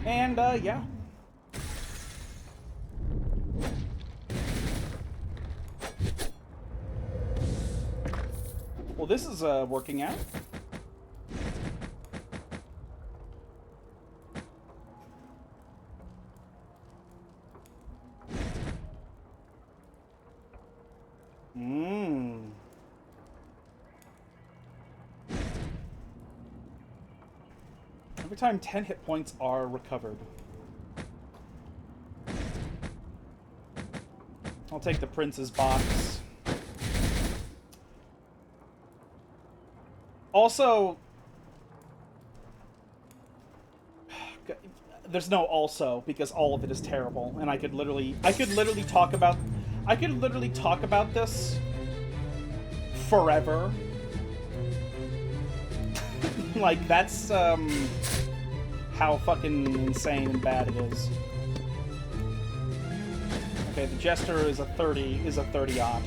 And, yeah. Well, this is, working out. Every time 10 hit points are recovered. I'll take the Prince's box. Also, there's no also because all of it is terrible, and I could literally talk about this forever. Like, that's how fucking insane and bad it is. Okay, the Jester is a 30-odd.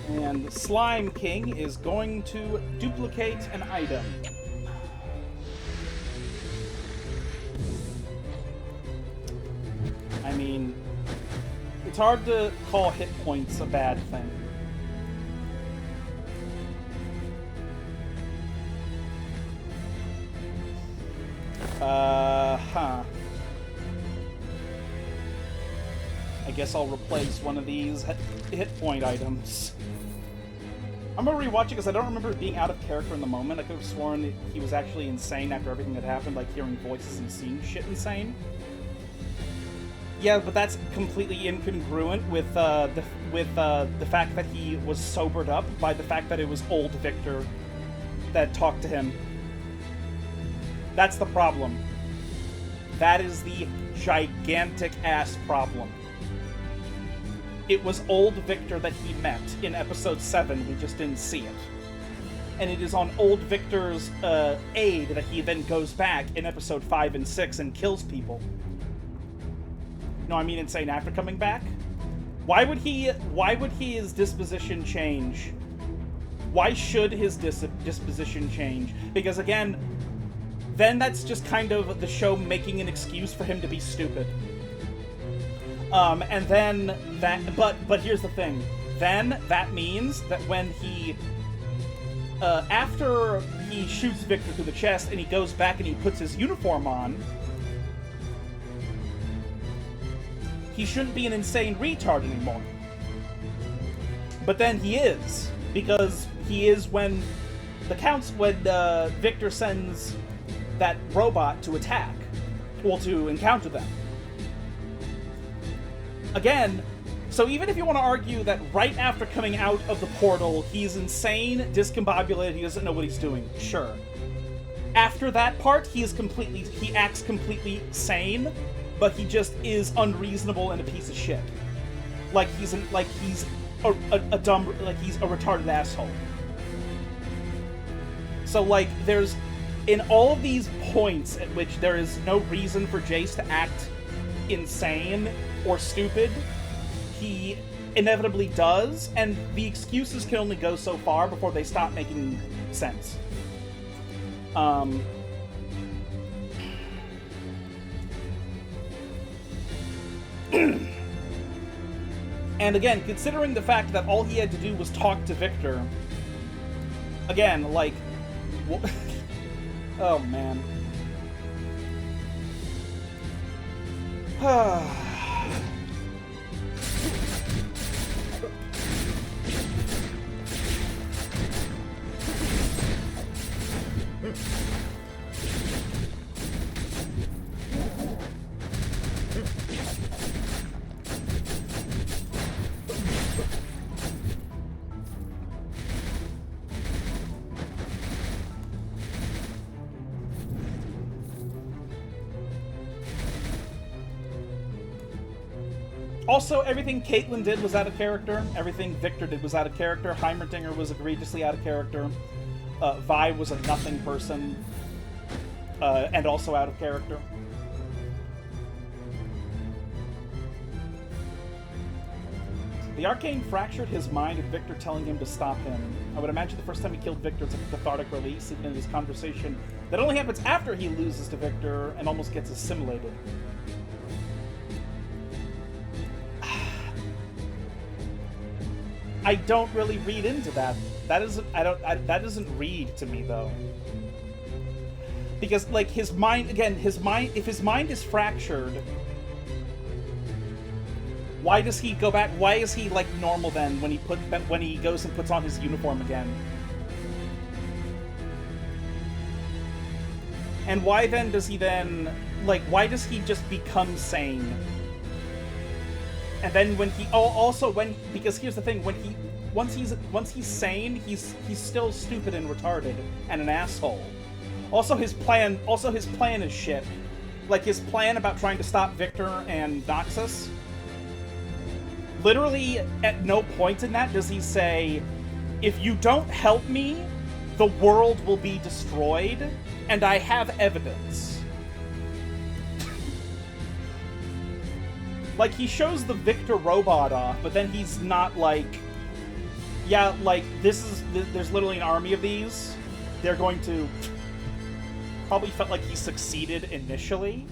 And Slime King is going to duplicate an item. I mean, it's hard to call hit points a bad thing. I guess I'll replace one of these hit point items. I'm gonna rewatch it because I don't remember it being out of character in the moment. I could have sworn he was actually insane after everything that happened, like hearing voices and seeing shit insane. Yeah, but that's completely incongruent with the fact that he was sobered up by the fact that it was old Victor that talked to him. That's the problem. That is the gigantic-ass problem. It was old Victor that he met in episode 7, we just didn't see it. And it is on old Victor's aid that he then goes back in episode 5 and 6 and kills people. No, I mean insane after coming back? Why would his disposition change? Why should his disposition change? Because again, then that's just kind of the show making an excuse for him to be stupid. And then that, but here's the thing. Then that means that when he, after he shoots Victor through the chest and he goes back and he puts his uniform on, he shouldn't be an insane retard anymore. But then he is, because he is when Victor sends that robot to attack, well, to encounter them. Again, so even if you want to argue that right after coming out of the portal, he's insane, discombobulated, he doesn't know what he's doing, sure. After that part, he acts completely sane, but he just is unreasonable and a piece of shit. Like he's a retarded asshole. So like there's in all of these points at which there is no reason for Jace to act insane or stupid, he inevitably does, and the excuses can only go so far before they stop making sense. And again, considering the fact that all he had to do was talk to Victor, again, like, oh man. Also, everything Caitlyn did was out of character. Everything Victor did was out of character. Heimerdinger was egregiously out of character. Vi was a nothing person. And also out of character. The Arcane fractured his mind with Victor telling him to stop him. I would imagine the first time he killed Victor, it's a cathartic release, even in this conversation that only happens after he loses to Victor and almost gets assimilated. I don't really read into that. That doesn't read to me though. Because like his mind, if his mind is fractured, why does he go back? Why is he like normal then when he goes and puts on his uniform again? And why then does he why does he just become sane? And then when he because here's the thing, once he's sane, he's still stupid and retarded and an asshole. Also his plan is shit. Like his plan about trying to stop Victor and Noxus. Literally at no point in that does he say, if you don't help me, the world will be destroyed, and I have evidence. Like, he shows the Victor robot off, but then he's not like, yeah, like, there's literally an army of these. They're going to... Probably felt like he succeeded initially.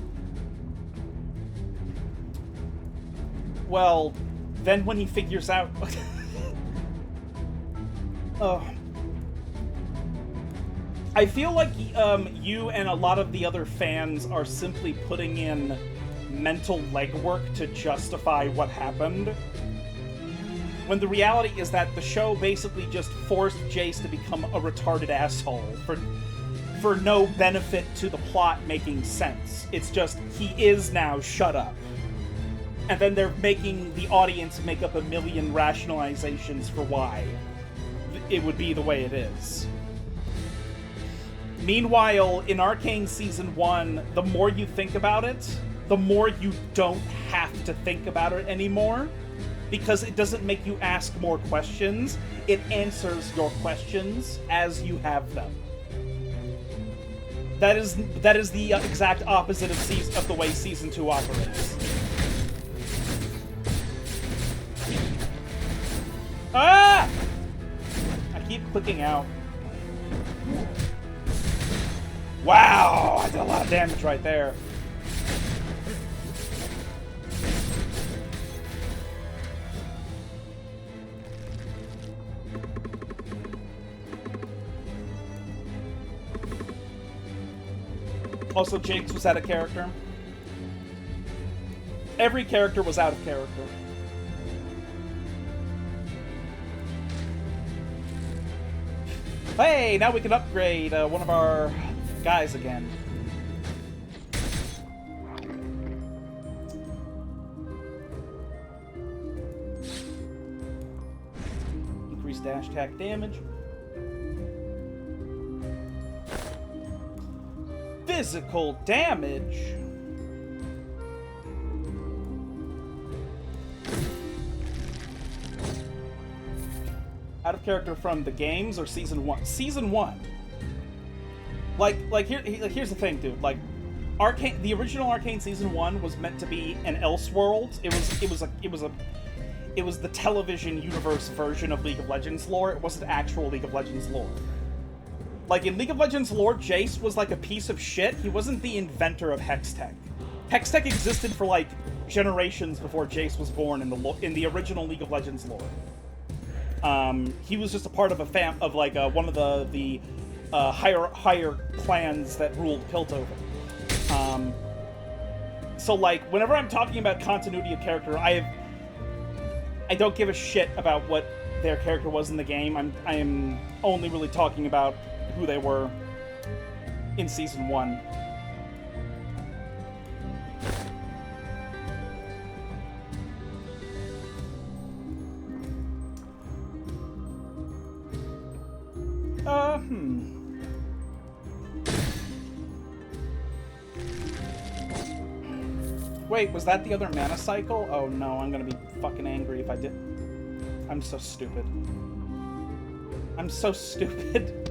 Well, then when he figures out... Oh. I feel like you and a lot of the other fans are simply putting in mental legwork to justify what happened. when the reality is that the show basically just forced Jace to become a retarded asshole for no benefit to the plot making sense. It's just, he is now, shut up. And then they're making the audience make up a million rationalizations for why it would be the way it is. Meanwhile, in Arcane Season 1, the more you think about it, the more you don't have to think about it anymore, because it doesn't make you ask more questions. It answers your questions as you have them. That is the exact opposite of the way Season 2 operates. Ah! I keep clicking out. Wow! I did a lot of damage right there. Also, Jake's was out of character. Every character was out of character. Hey, now we can upgrade one of our guys again. Increase dash attack damage. Physical damage. Out of character from the games or Season 1? Season 1. Here's the thing, dude. Like, the original Arcane Season 1 was meant to be an Elseworld. It was the television universe version of League of Legends lore. It wasn't actual League of Legends lore. Like, in League of Legends lore, Jace was like a piece of shit. He wasn't the inventor of Hextech. Hextech existed for like generations before Jace was born in the original League of Legends lore. He was just a part of one of the higher clans that ruled Piltover. So like, whenever I'm talking about continuity of character, I don't give a shit about what their character was in the game. I am only really talking about who they were in Season 1. Wait, was that the other mana cycle? Oh no, I'm gonna be fucking angry if I did. I'm so stupid. I'm so stupid.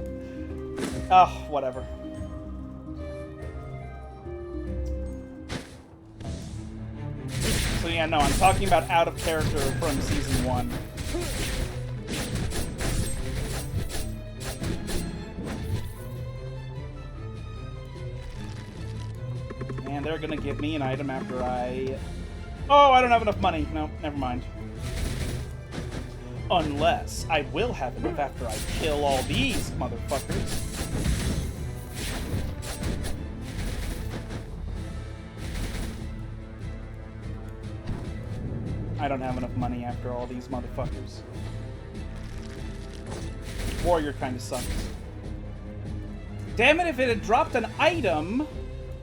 Oh, whatever. So yeah, no, I'm talking about out of character from Season 1. And they're gonna give me an item after I... Oh, I don't have enough money. No, never mind. Unless I will have enough after I kill all these motherfuckers. I don't have enough money after all these motherfuckers. Warrior kind of sucks. Damn it, if it had dropped an item,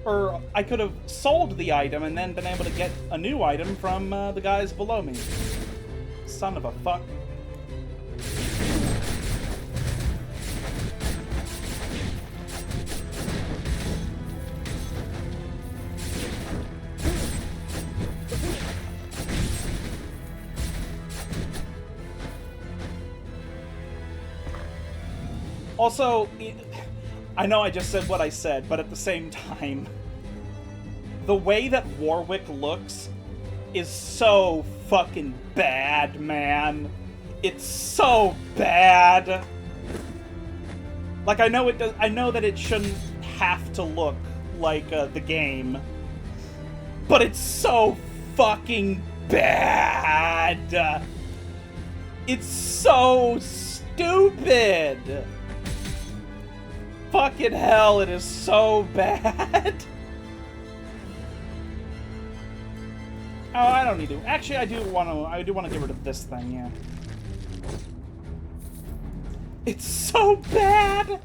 or I could have sold the item and then been able to get a new item from the guys below me. Son of a fuck. Also, I know I just said what I said, but at the same time, the way that Warwick looks is so fucking bad, man. It's so bad. Like, I know it does. I know that it shouldn't have to look like the game, but it's so fucking bad. It's so stupid. Fucking hell, it is so bad. Oh, I don't need to. Actually, I do want to get rid of this thing, yeah. It's so bad!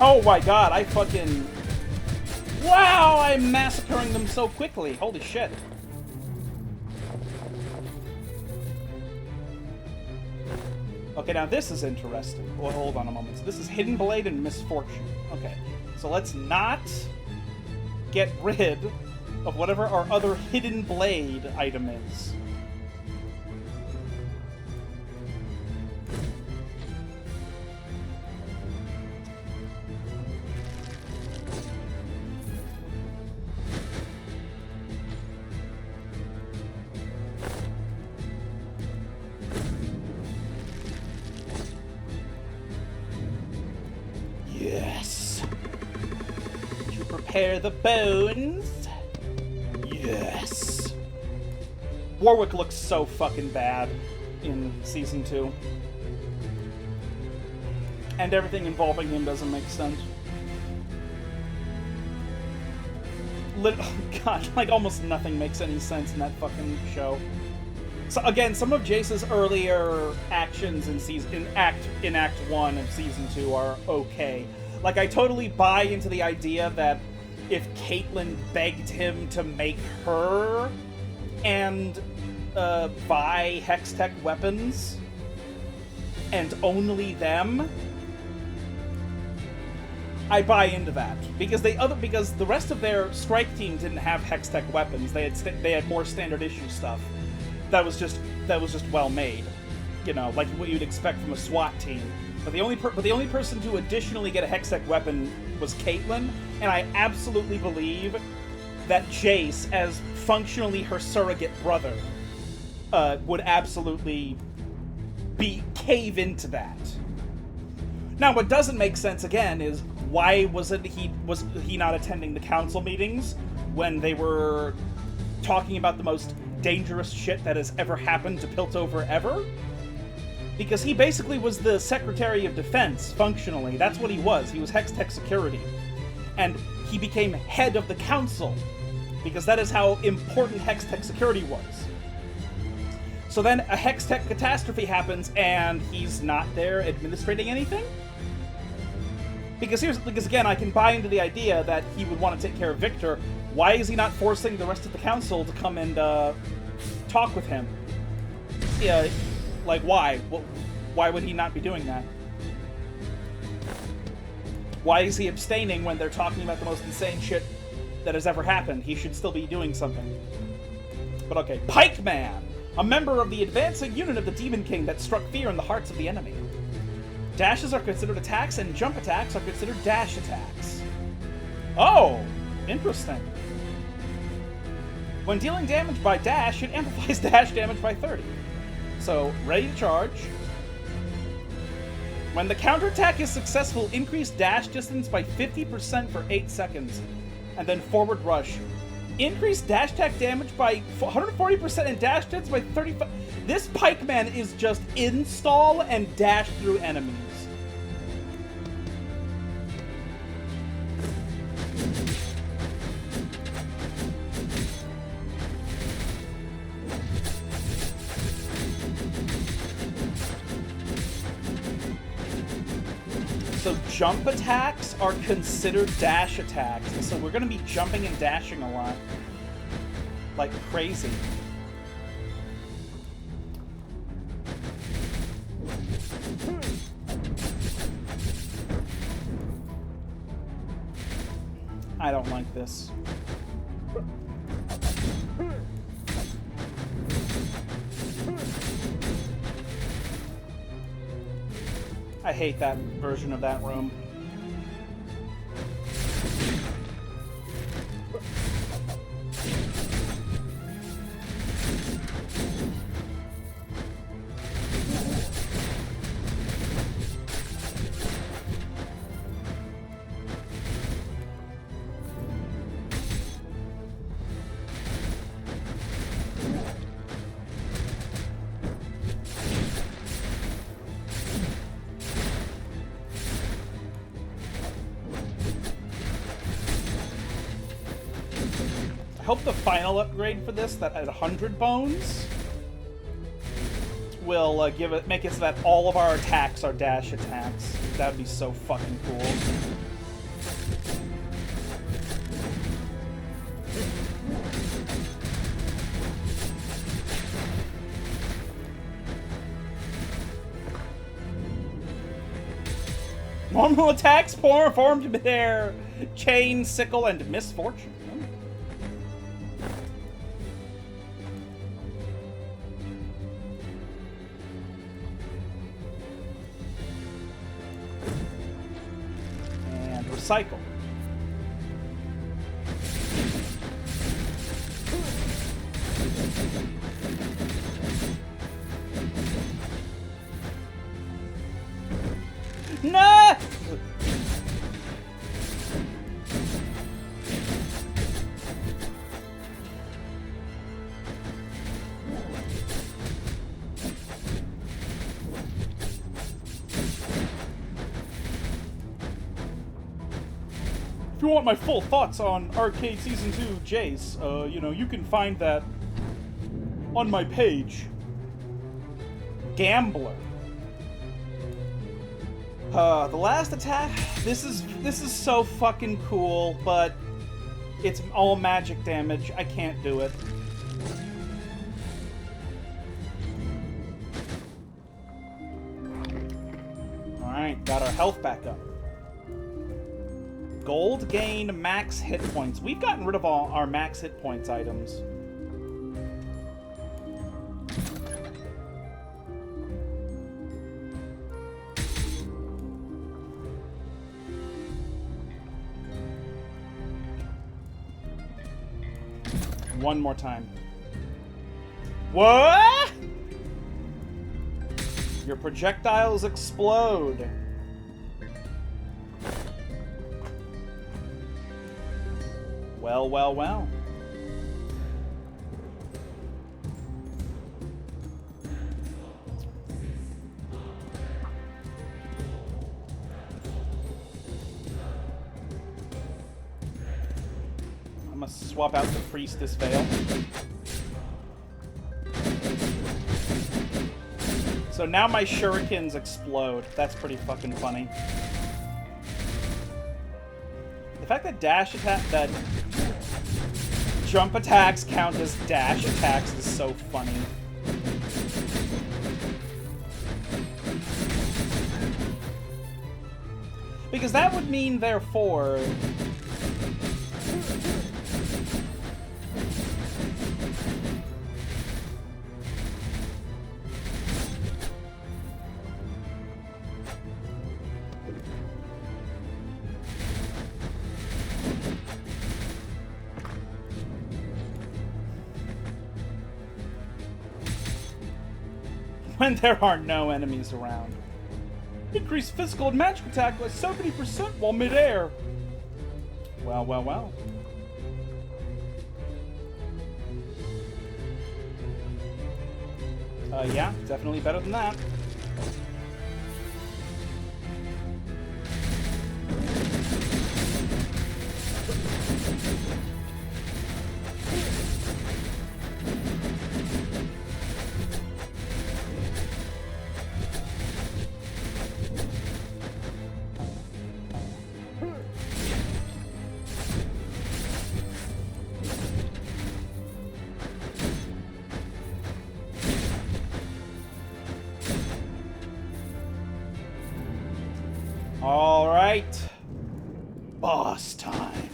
Oh my god, I fucking... Wow, I'm massacring them so quickly. Holy shit. Okay, now this is interesting. Well, hold on a moment. So this is Hidden Blade and Misfortune. Okay, so let's not get rid of whatever our other Hidden Blade item is. Yes. To prepare the bones. Yes. Warwick looks so fucking bad in Season 2. And everything involving him doesn't make sense. Oh god, like almost nothing makes any sense in that fucking show. So again, some of Jace's earlier actions in Act 1 of Season 2 are okay. Like, I totally buy into the idea that if Caitlyn begged him to make her and buy Hextech weapons, and only them, I buy into that. Because the rest of their strike team didn't have Hextech weapons. They had more standard issue stuff. That was just well made, you know, like what you'd expect from a SWAT team. But the only person to additionally get a Hextech weapon was Caitlyn, and I absolutely believe that Jace, as functionally her surrogate brother, would absolutely cave into that. Now, what doesn't make sense again is why was he not attending the council meetings when they were talking about the most dangerous shit that has ever happened to Piltover ever? Because he basically was the Secretary of Defense, functionally. That's what he was. He was Hextech Security. And he became head of the council, because that is how important Hextech Security was. So then a Hextech catastrophe happens, and he's not there administrating anything? Because again, I can buy into the idea that he would want to take care of Victor. Why is he not forcing the rest of the council to come and talk with him? Yeah, like why? Why would he not be doing that? Why is he abstaining when they're talking about the most insane shit that has ever happened? He should still be doing something. But okay, Pikeman! A member of the advancing unit of the Demon King that struck fear in the hearts of the enemy. Dashes are considered attacks, and jump attacks are considered dash attacks. Oh! Interesting. When dealing damage by dash, it amplifies dash damage by 30. So, ready to charge. When the counterattack is successful, increase dash distance by 50% for 8 seconds. And then forward rush. Increase dash attack damage by 140% and dash distance by 35%. This Pikeman is just install and dash through enemies. So jump attacks are considered dash attacks, so we're going to be jumping and dashing a lot. Like crazy. I don't like this. I hate that version of that room. hope the final upgrade for this, that at 100 bones, will make it so that all of our attacks are dash attacks. That would be so fucking cool. Normal attacks formed midair. Chain, sickle, and misfortune. And recycle. No! If you want my full thoughts on Arcade Season 2 Jace, you know, you can find that on my page. Gambler. The last attack, this is so fucking cool, but it's all magic damage. I can't do it. Alright, got our health back up. Gold gain max hit points. We've gotten rid of all our max hit points items. One more time. What? Your projectiles explode. Well, well, well. I must swap out the Priestess Veil. So now my shurikens explode. That's pretty fucking funny. The fact that that jump attacks count as dash attacks is so funny. Because that would mean, therefore, when there are no enemies around. Increase physical and magic attack by 70% while midair. Well, well, well. Yeah, definitely better than that. All right, boss time.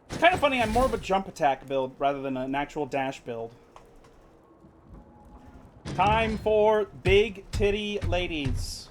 It's kind of funny, I'm more of a jump attack build rather than an actual dash build. Time for big titty ladies.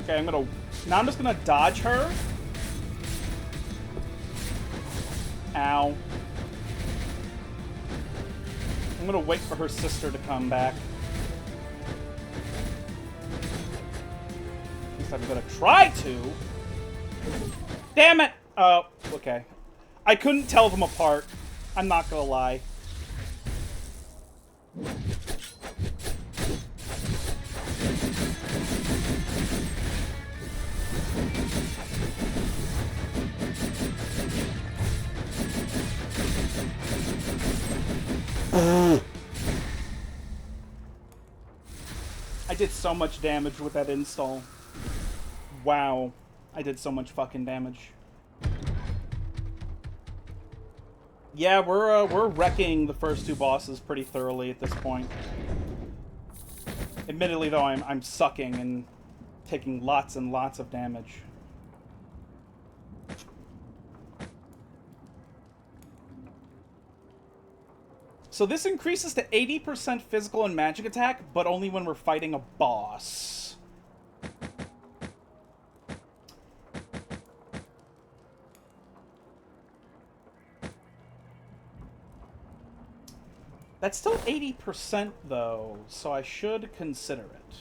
Okay, now I'm just gonna dodge her. Ow. I'm gonna wait for her sister to come back. At least I'm gonna try to. Damn it! Oh, okay. I couldn't tell them apart. I'm not gonna lie. I did so much damage with that install. Wow. I did so much fucking damage. Yeah, we're wrecking the first two bosses pretty thoroughly at this point. Admittedly, though, I'm sucking and taking lots and lots of damage. So this increases to 80% physical and magic attack, but only when we're fighting a boss. That's still 80% though, so I should consider it.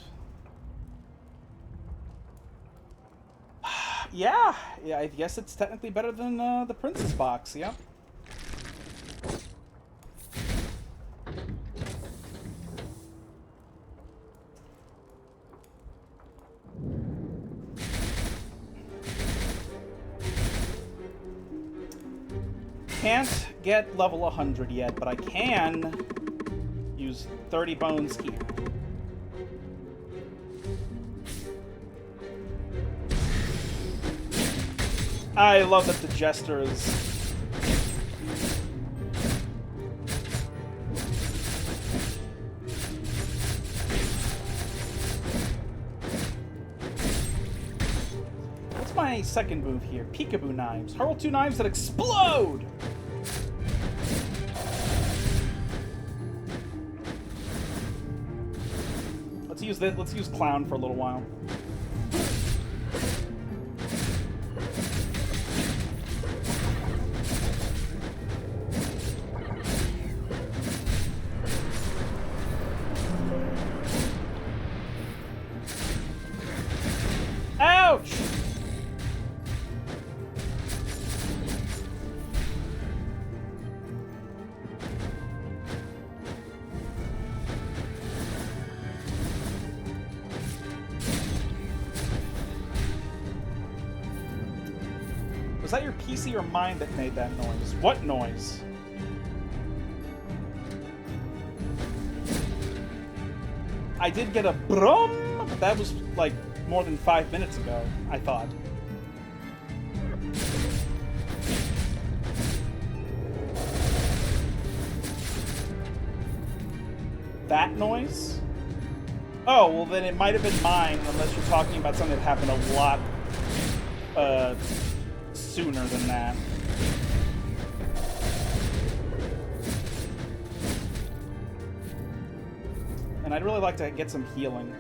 Yeah, I guess it's technically better than the Princess box, yep. Can't get level 100 yet, but I can use 30 bones here. I love that the Jester is... What's my second move here? Peekaboo knives. Hurl 2 knives that explode! Let's use Clown for a little while. Ouch! Was that your PC or mine that made that noise? What noise? I did get a brum, but that was like more than 5 minutes ago, I thought. That noise? Oh, well then it might have been mine, unless you're talking about something that happened a lot, sooner than that. And I'd really like to get some healing.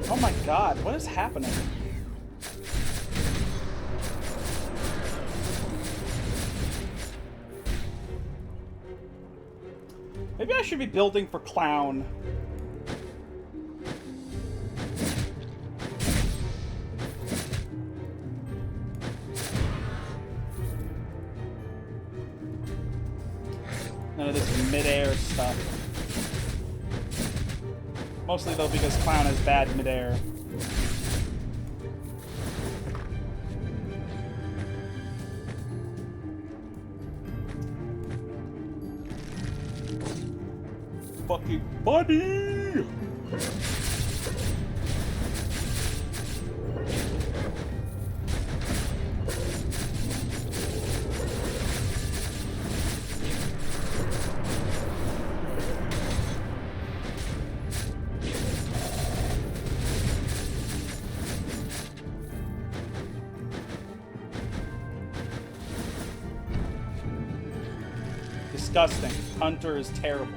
Oh my god, what is happening? Maybe I should be building for Clown. None of this mid-air stuff. Mostly though because Clown is bad mid-air. Fucking buddy! Disgusting. Hunter is terrible.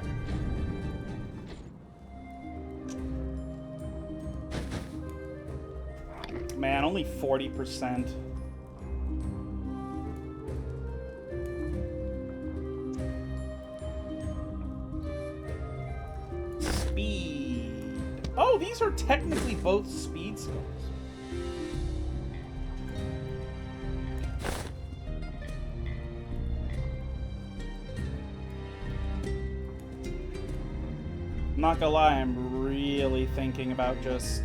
Man, only 40%. these are technically both speed skulls. Not gonna lie, I'm really thinking about just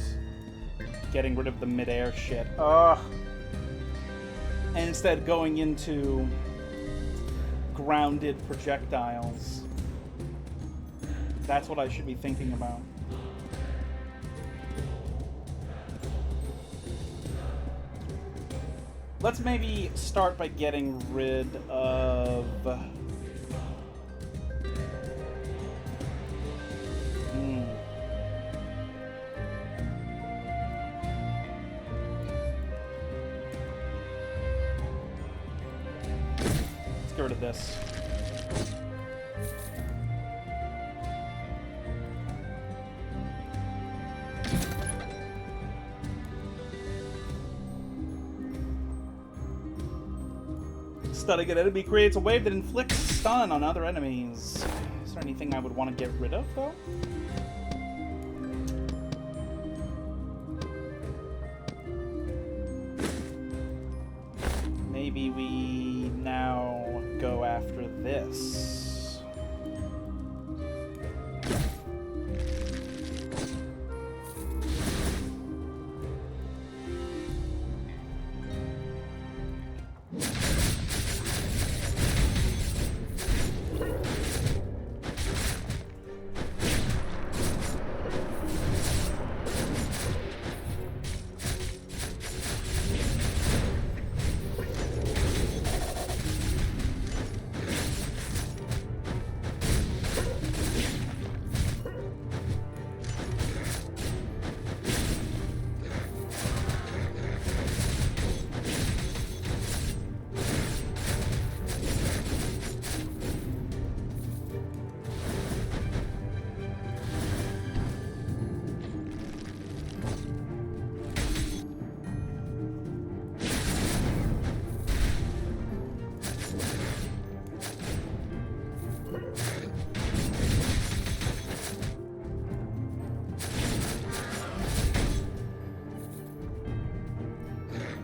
getting rid of the midair shit. Ugh. And instead going into grounded projectiles. That's what I should be thinking about. Let's maybe start by getting rid of... Let's get rid of this. Stunning an enemy creates a wave that inflicts stun on other enemies. Is there anything I would want to get rid of, though? Maybe we now go after this.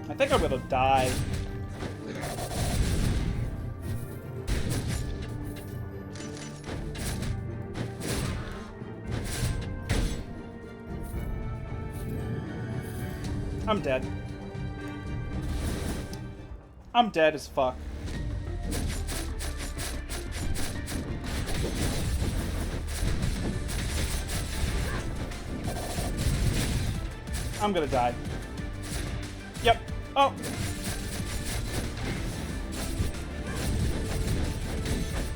I think I'm gonna die. I'm dead. I'm dead as fuck. I'm gonna die. Yep. Oh!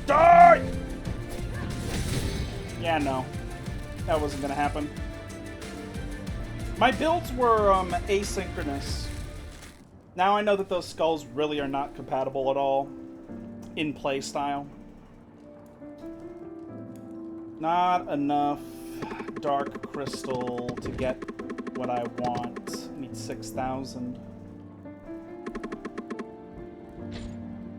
Die! Yeah, no. That wasn't gonna happen. My builds were asynchronous. Now I know that those skulls really are not compatible at all in playstyle. Not enough dark crystal to get what I want. I need 6,000.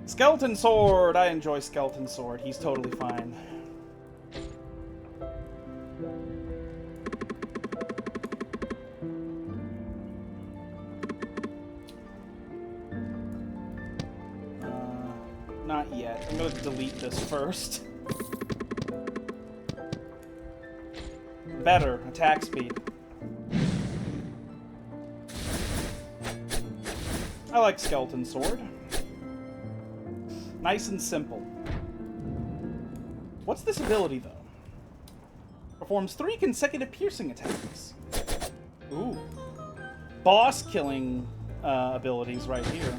Skeleton Sword! I enjoy Skeleton Sword. He's totally fine. Not yet. I'm gonna delete this first. Better. Attack speed. I like Skeleton Sword. Nice and simple. What's this ability, though? Performs 3 consecutive piercing attacks. Ooh. Boss killing abilities right here.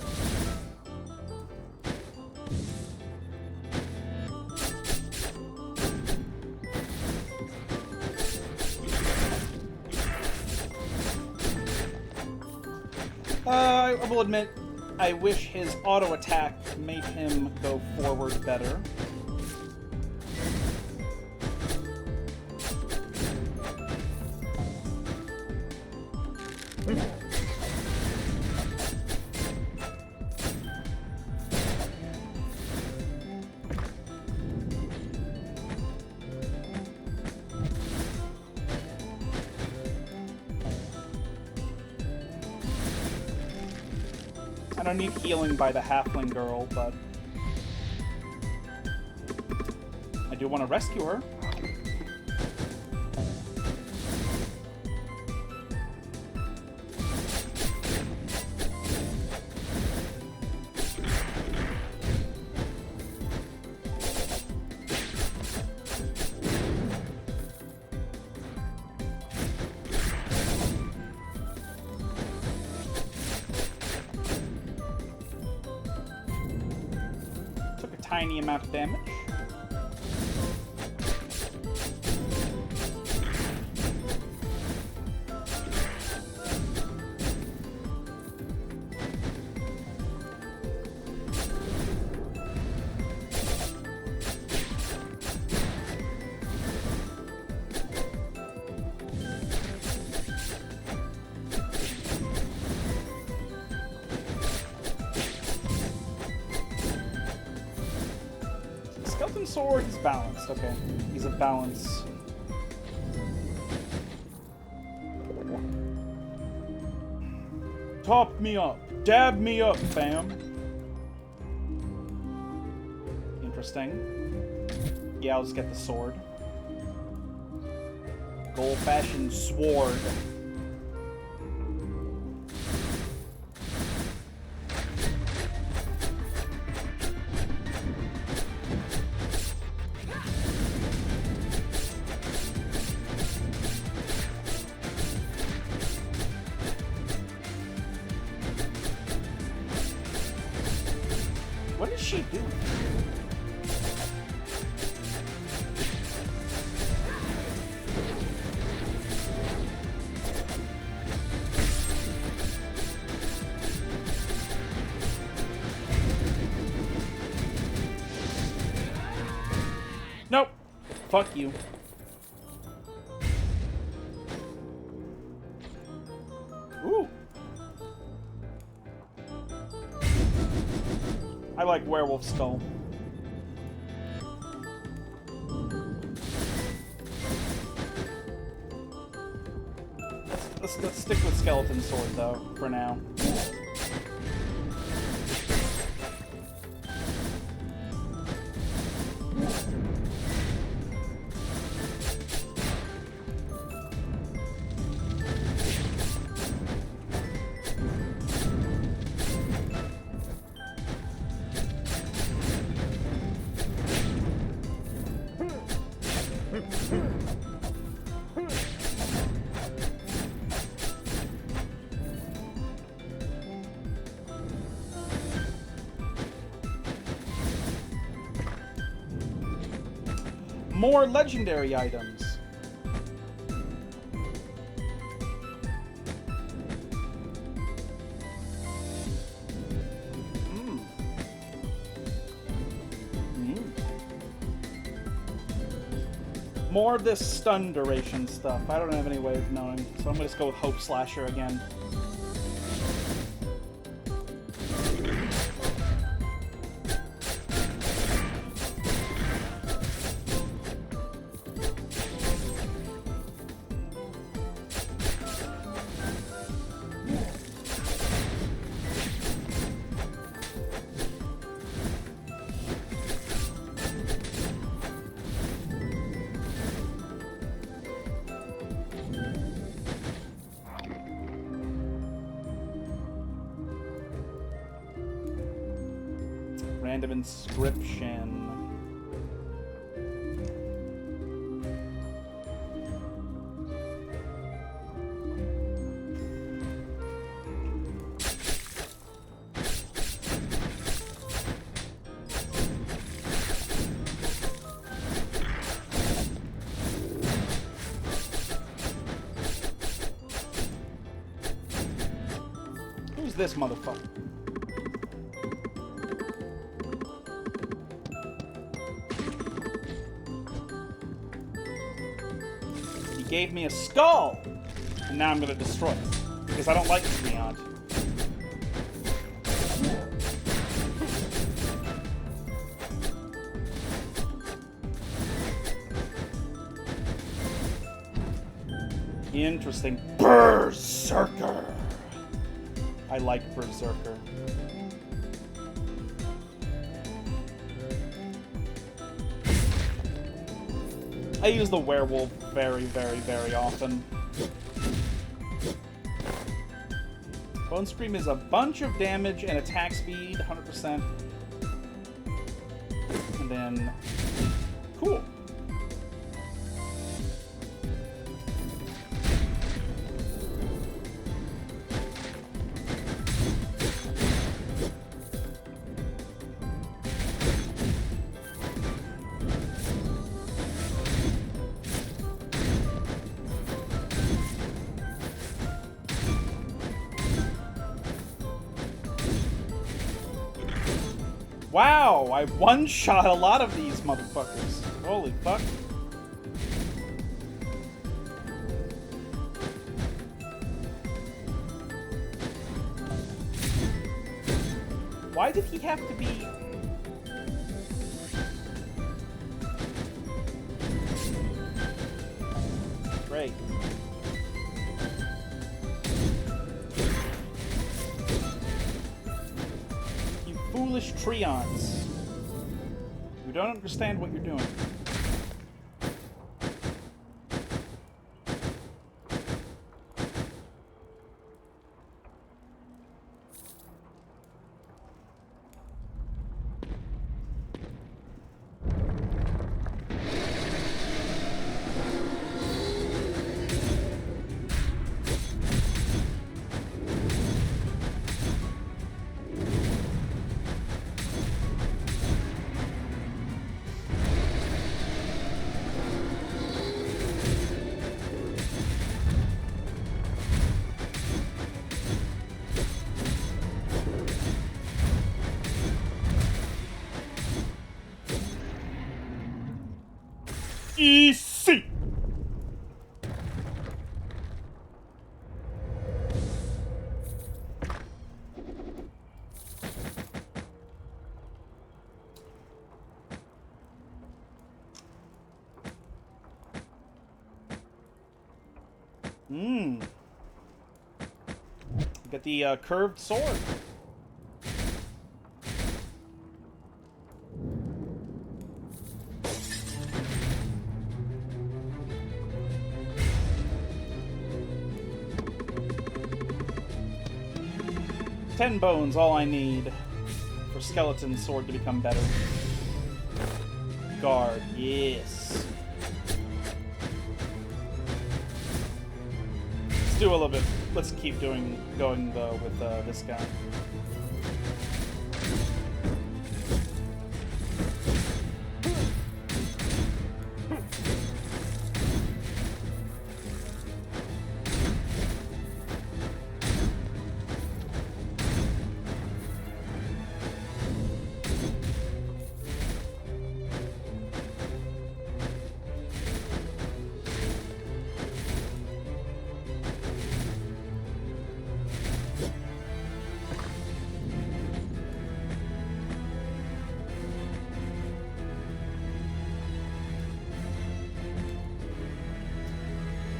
I will admit, I wish his auto attack made him go forward better. I don't need healing by the halfling girl, but I do want to rescue her. Tiny amount of damage. Skeleton sword is balanced. Okay, he's a balance. Top me up, dab me up, fam. Interesting. Yeah, I'll just get the sword. Old-fashioned sword. What is she doing? Nope. Fuck you. Ooh. I like Werewolf Skull. Let's stick with Skeleton Sword, though, for now. More legendary items. More of this stun duration stuff. I don't have any way of knowing, so I'm gonna just go with Hope Slasher again. Random inscription. Who's this motherfucker? Gave me a skull, and now I'm gonna destroy it because I don't like Neon. Interesting. Berserker. I like Berserker. I use the werewolf very, very, very often. Bone Scream is a bunch of damage and attack speed, 100%. And then... Cool. Wow, I one-shot a lot of these motherfuckers. Holy fuck. Why did he have to be... Great. Foolish Treants. You don't understand what you're doing. EC. Get the curved sword. Ten bones, all I need for skeleton sword to become better. Guard, yes. Let's do a little bit. Let's keep going though with this guy.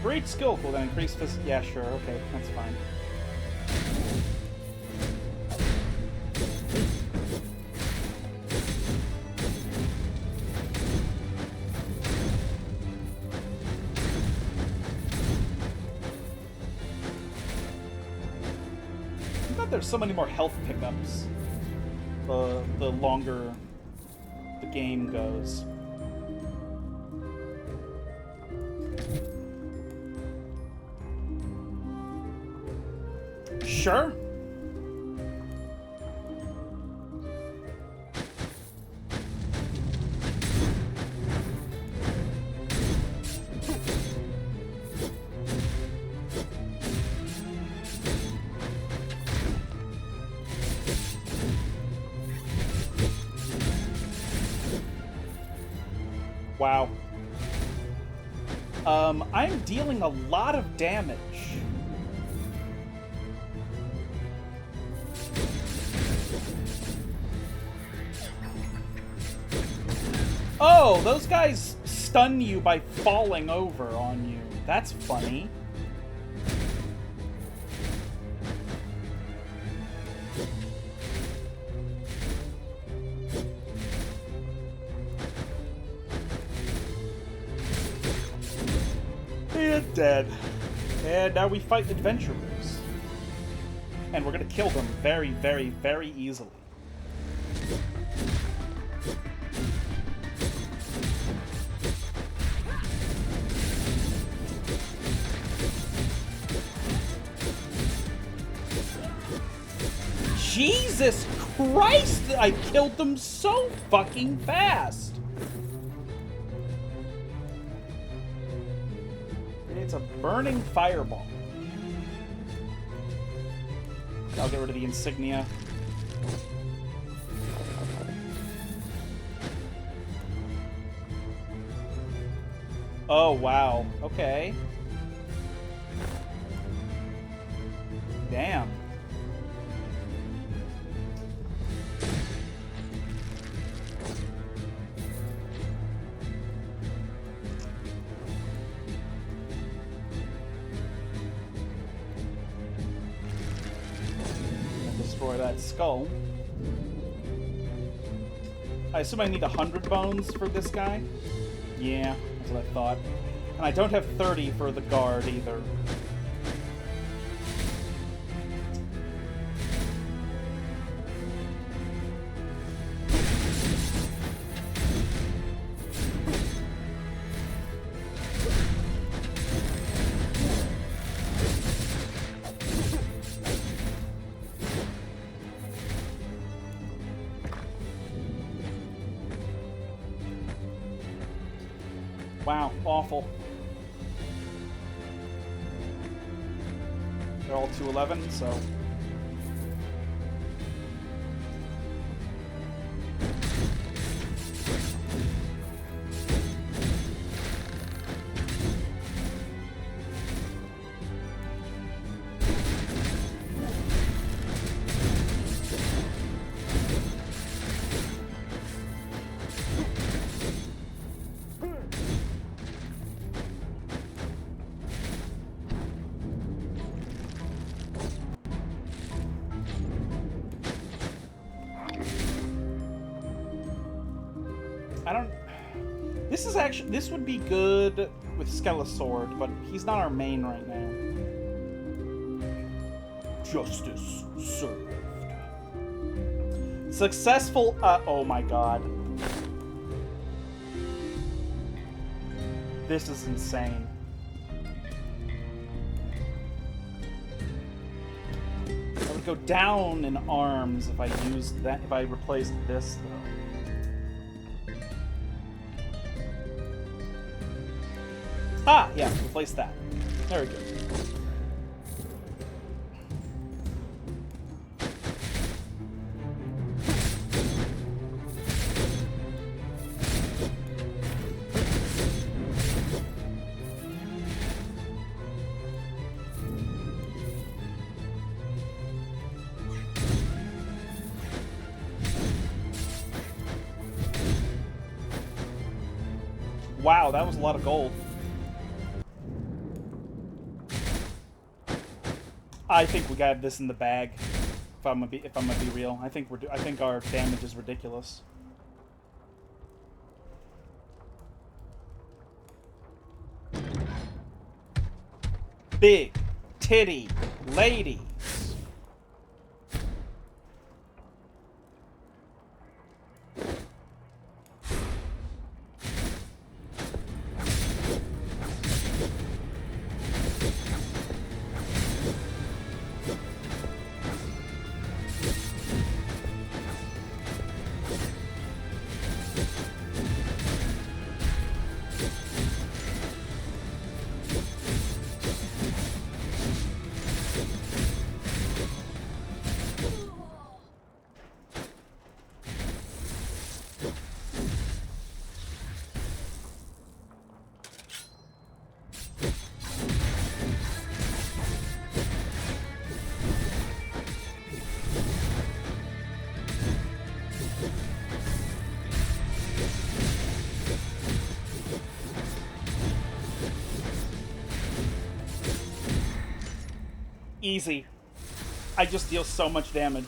Great skill will then increase physical. Yeah, sure. Okay, that's fine. I thought there's so many more health pickups the longer the game goes. Sure. Wow. I'm dealing a lot of damage. Oh, those guys stun you by falling over on you. That's funny. Dead. And now we fight adventurers. And we're gonna kill them very, very, very easily. Jesus Christ! I killed them so fucking fast! It's a burning fireball. I'll get rid of the insignia. Oh, wow. Okay. Damn. Destroy that skull. I assume I need 100 bones for this guy? Yeah, that's what I thought. And I don't have 30 for the guard either. Wow, awful. They're all 211, so... I don't... This is actually... This would be good with Skelisword, but he's not our main right now. Justice served. Successful... oh my god. This is insane. I would go down in arms if I used that... If I replaced this, though. Ah, yeah, replace that. Very good. Wow, that was a lot of gold. I think we got this in the bag. If I'm gonna be real, I think our damage is ridiculous. Big titty ladies. Easy. I just deal so much damage.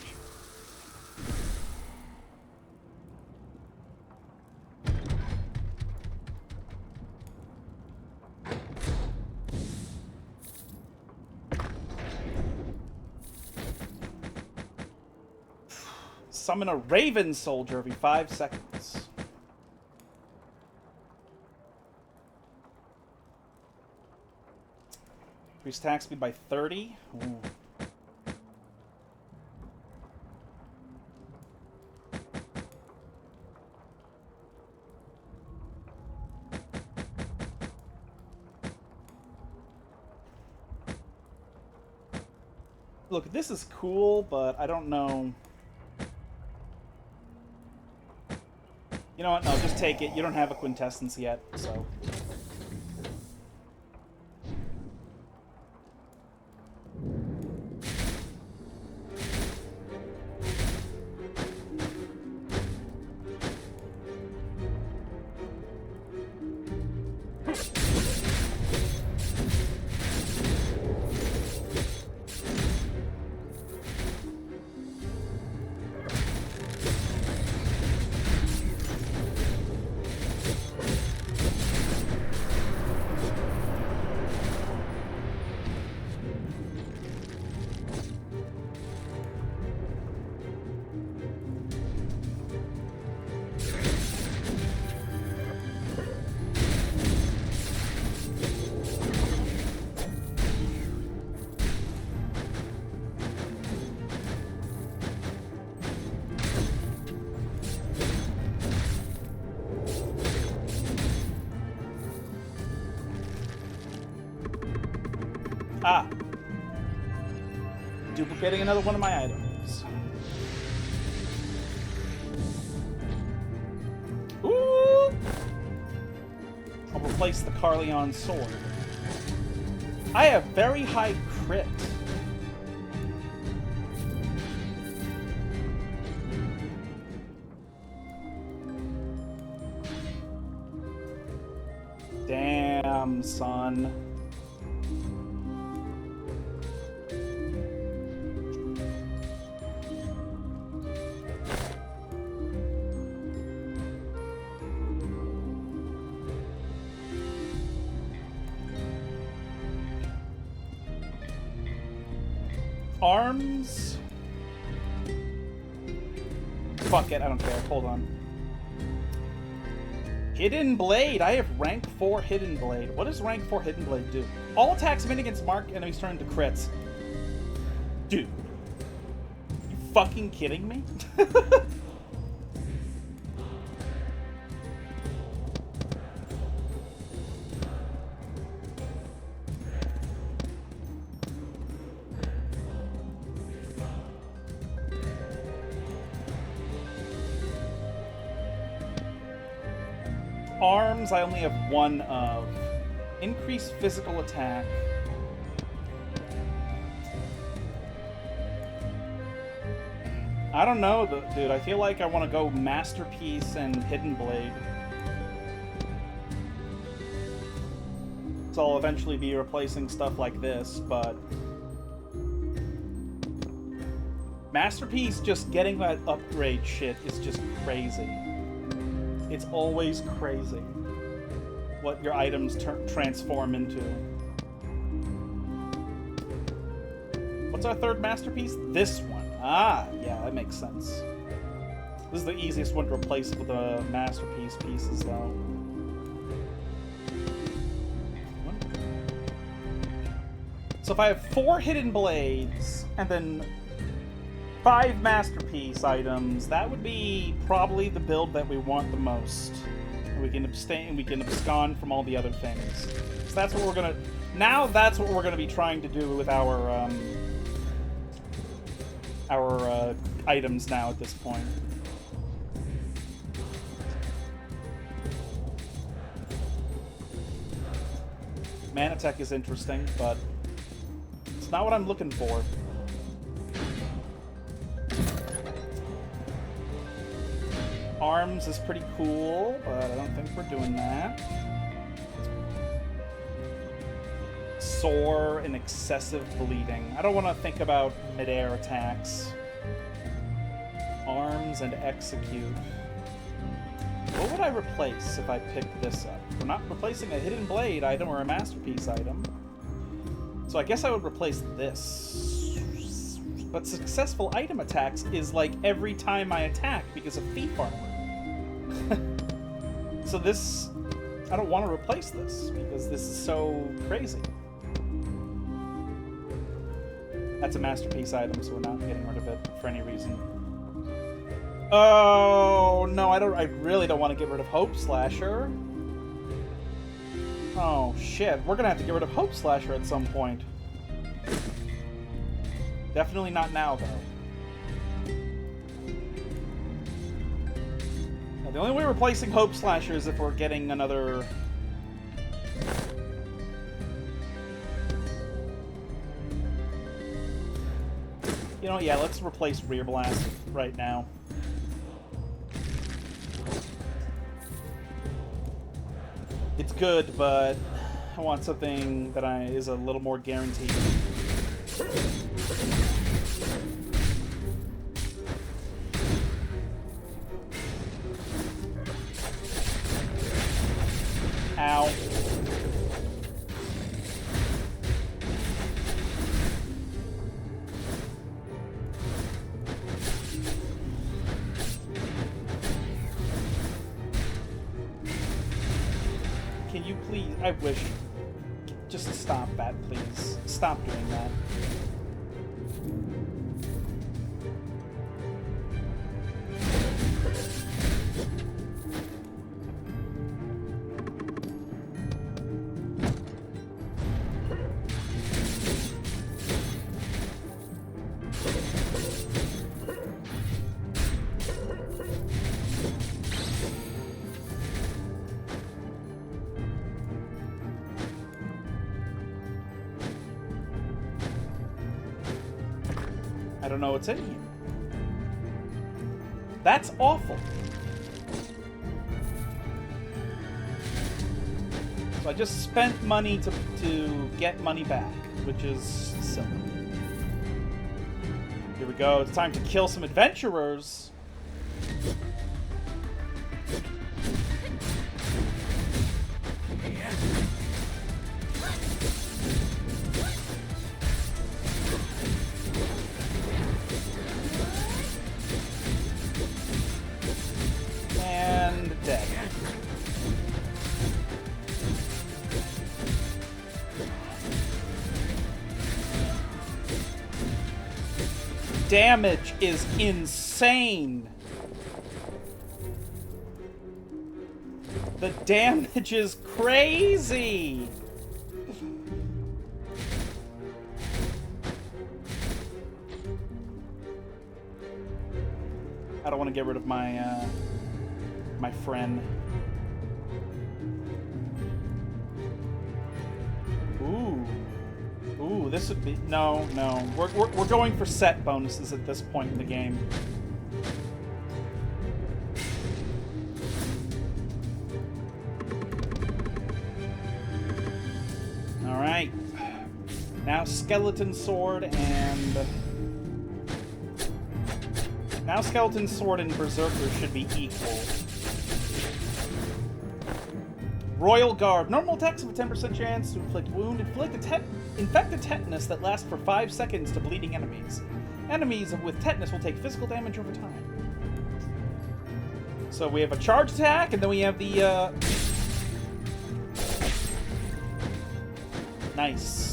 summon a Raven Soldier every 5 seconds. Increase attack speed by 30. Ooh. Look, this is cool, but I don't know. You know what? No, just take it. You don't have a quintessence yet, so. Ah. Duplicating another one of my items. Ooh! I'll replace the Carleon sword. I have very high crit. Damn, son. Arms? Fuck it, I don't care. Hold on. Hidden Blade. I have rank 4 Hidden Blade. What does rank 4 Hidden Blade do? All attacks made against marked enemies turn into crits. Dude. You fucking kidding me? Arms, I only have one of. Increased physical attack. I don't know, dude. I feel like I want to go Masterpiece and Hidden Blade. So I'll eventually be replacing stuff like this, but... Masterpiece, just getting that upgrade shit is just crazy. It's always crazy what your items transform into. What's our third masterpiece? This one. Ah, yeah, that makes sense. This is the easiest one to replace with the masterpiece pieces, though. So if I have 4 hidden blades and then 5 masterpiece items, that would be probably the build that we want the most. And we can abstain, we can abscond from all the other things. So that's what we're gonna. Now that's what we're gonna be trying to do with our items now at this point. Mana Tech is interesting, but it's not what I'm looking for. Arms is pretty cool, but I don't think we're doing that. Soar and excessive bleeding. I don't want to think about mid-air attacks. Arms and execute. What would I replace if I picked this up? We're not replacing a hidden blade item or a masterpiece item. So I guess I would replace this. But successful item attacks is like every time I attack because of thief armor. So this... I don't want to replace this because this is so crazy. That's a masterpiece item, so we're not getting rid of it for any reason. Oh, no, I really don't want to get rid of Hope Slasher. Oh, shit. We're going to have to get rid of Hope Slasher at some point. Definitely not now, though. Now, the only way we're replacing Hope Slasher is if we're getting another... You know, yeah, let's replace Rear Blast right now. It's good, but I want something that is a little more guaranteed. Ow. Can you please... I wish... Just stop that, please. Stop doing that. I don't know what's in here. That's awful. So I just spent money to get money back, which is silly. Here we go. It's time to kill some adventurers. Dead. Damage is insane. The damage is crazy. I don't want to get rid of my my friend. Ooh, this would be... No. We're going for set bonuses at this point in the game. Alright. Now Skeleton Sword and... Now Skeleton Sword and Berserker should be equal. Royal Guard. Normal attacks have a 10% chance to inflict wound. Infect a tetanus that lasts for 5 seconds to bleeding enemies. Enemies with tetanus will take physical damage over time. So we have a charge attack, and then we have the... Nice.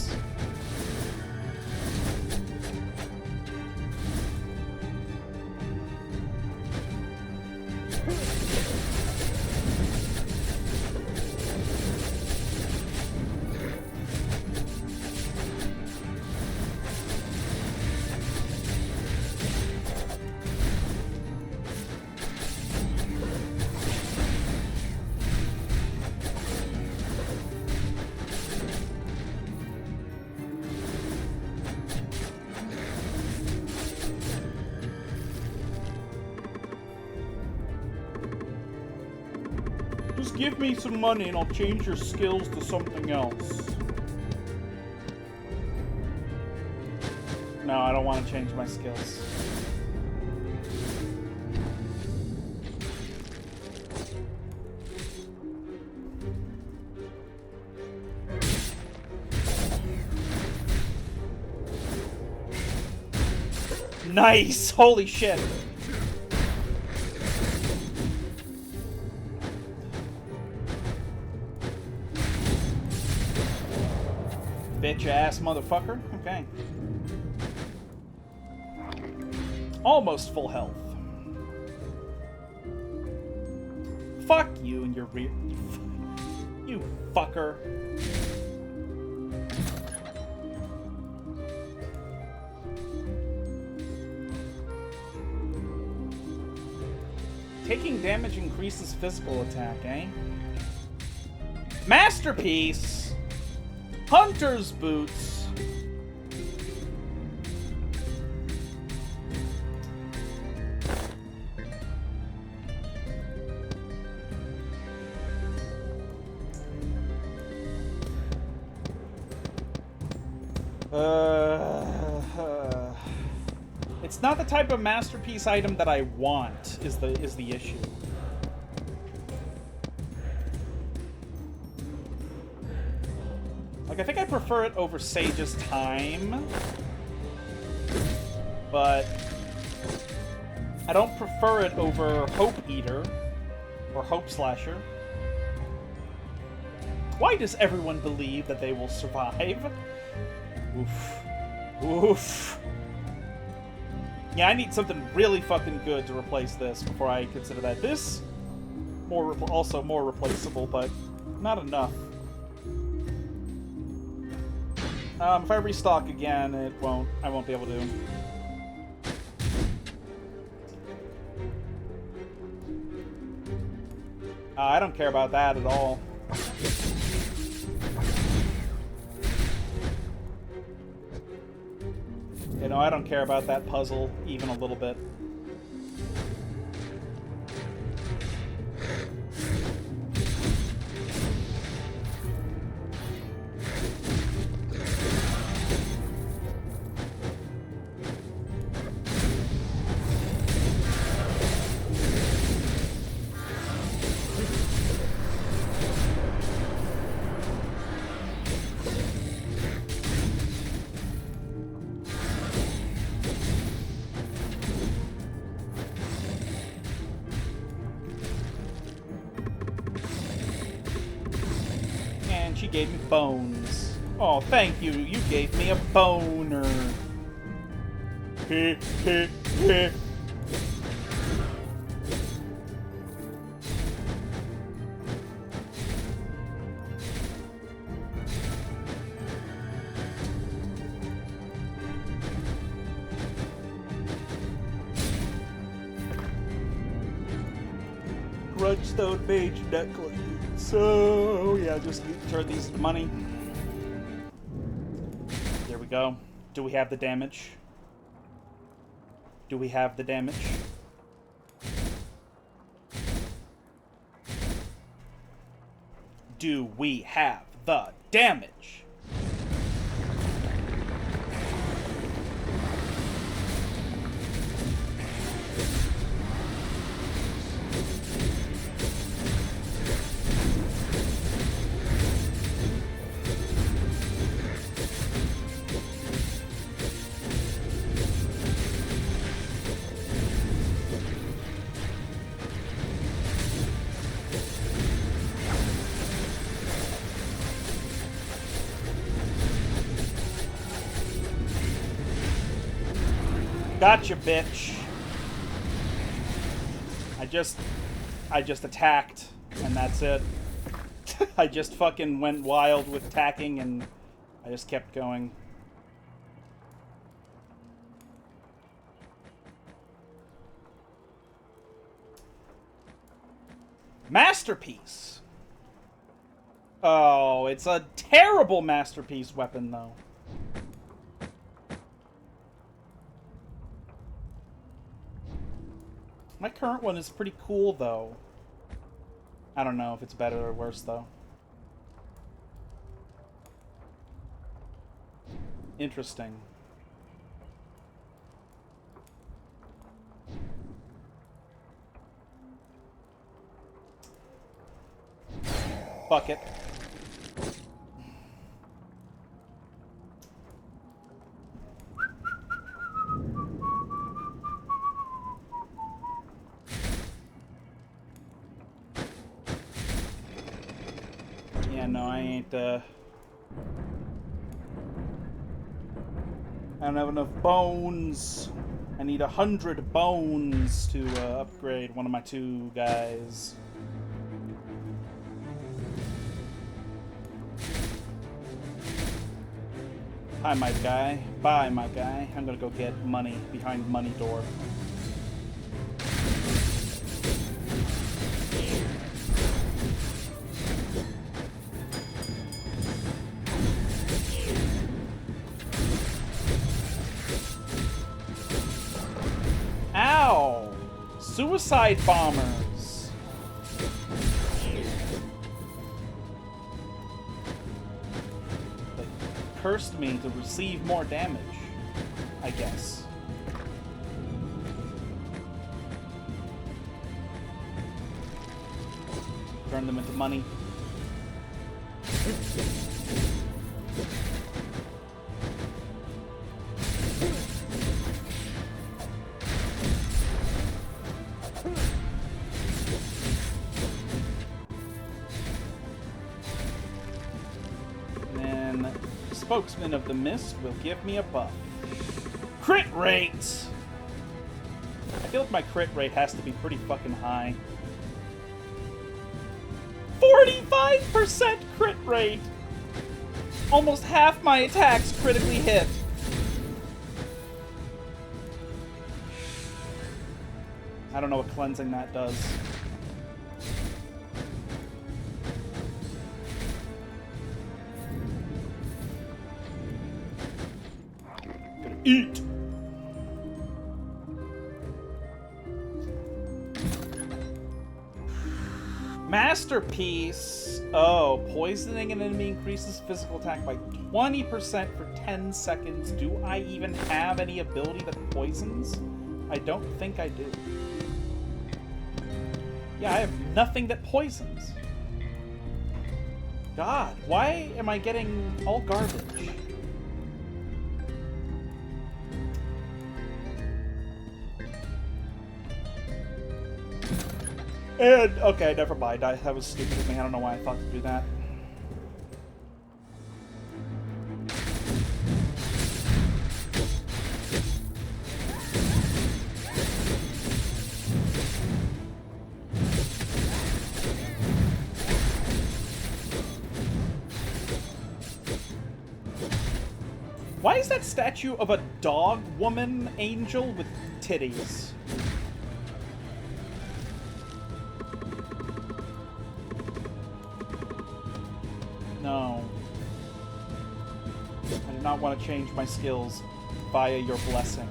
Just give me some money and I'll change your skills to something else. No, I don't want to change my skills. Nice! Holy shit! Bitch ass motherfucker. Okay. Almost full health. Fuck you and your rear. You fucker. Taking damage increases physical attack, eh? Masterpiece! Hunter's boots! It's not the type of masterpiece item that I want, is the issue. Like, I think I prefer it over Sage's Time, but I don't prefer it over Hope Eater or Hope Slasher. Why does everyone believe that they will survive? Oof. Oof. Yeah, I need something really fucking good to replace this before I consider that. This, also more replaceable, but not enough. If I restock again, I won't be able to. I don't care about that at all. You know, I don't care about that puzzle even a little bit. She gave me bones. Oh, thank you. You gave me a boner. Heh, heh, heh. Grudgestone Mage necklace. So, yeah, just turn these into money. There we go. Do we have the damage? Do we have the damage? Do we have the damage? Gotcha, bitch. I just attacked, and that's it. I just fucking went wild with attacking, and I just kept going. Masterpiece! Oh, it's a terrible masterpiece weapon, though. My current one is pretty cool, though. I don't know if it's better or worse, though. Interesting. Bucket. Yeah, no, I ain't, I don't have enough bones. I need 100 bones to upgrade one of my 2 guys. Hi, my guy. Bye, my guy. I'm gonna go get money behind money door. Ow! Suicide bombers! They cursed me to receive more damage, I guess. Turn them into money. Spokesman of the Mist will give me a buff. Crit rate! I feel like my crit rate has to be pretty fucking high. 45% crit rate! Almost half my attacks critically hit. I don't know what cleansing that does. Eat! Masterpiece! Oh, poisoning an enemy increases physical attack by 20% for 10 seconds. Do I even have any ability that poisons? I don't think I do. Yeah, I have nothing that poisons. God, why am I getting all garbage? And, okay, never mind. That was stupid of me. I don't know why I thought to do that. Why is that statue of a dog woman angel with titties? No. I do not want to change my skills via your blessing.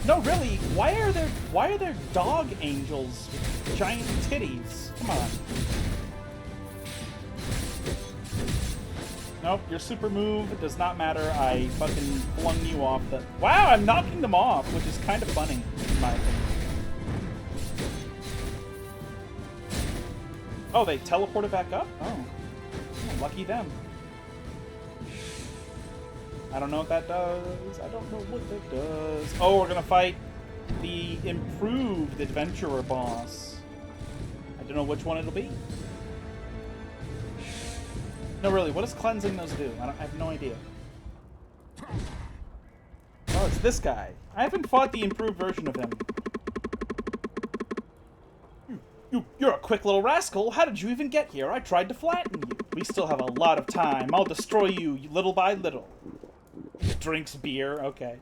No, really, why are there dog angels with giant titties? Come on. Nope, your super move does not matter. I fucking flung you off the... Wow, I'm knocking them off, which is kind of funny, in my opinion. Oh, they teleported back up? Oh, lucky them. I don't know what that does. I don't know what that does. Oh, we're gonna fight the improved adventurer boss. I don't know which one it'll be. No, really, what does cleansing those do? I have no idea. Oh, it's this guy. I haven't fought the improved version of him. You're a quick little rascal. How did you even get here? I tried to flatten you. We still have a lot of time. I'll destroy you little by little. Drinks beer, okay.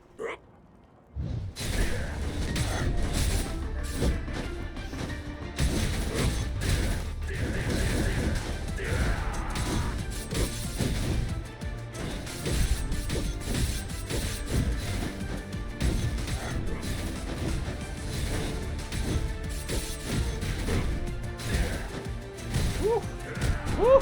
Woo! Woo!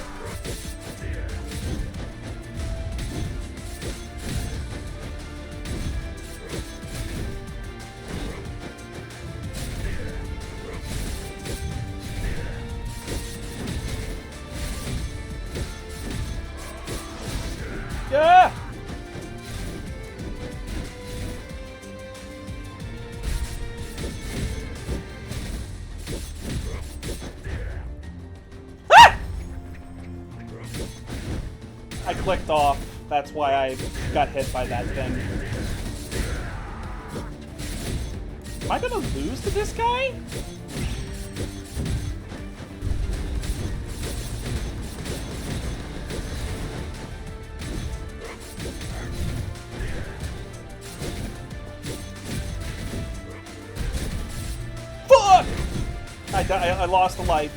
clicked off. That's why I got hit by that thing. Am I gonna lose to this guy? Fuck! I lost a life.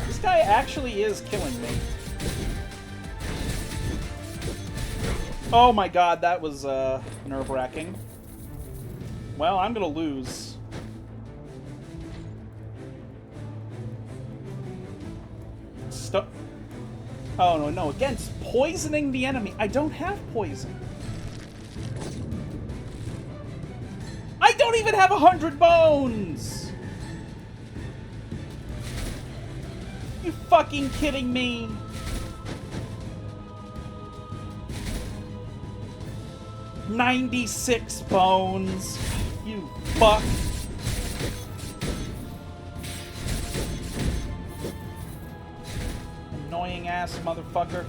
This guy actually is killing me. Oh my god, that was nerve-wracking. Well, I'm gonna lose. Stop. Oh, no, no. Again, it's poisoning the enemy. I don't have poison. I don't even have 100 bones! You fucking kidding me? $96 bones. You fuck. Annoying ass motherfucker.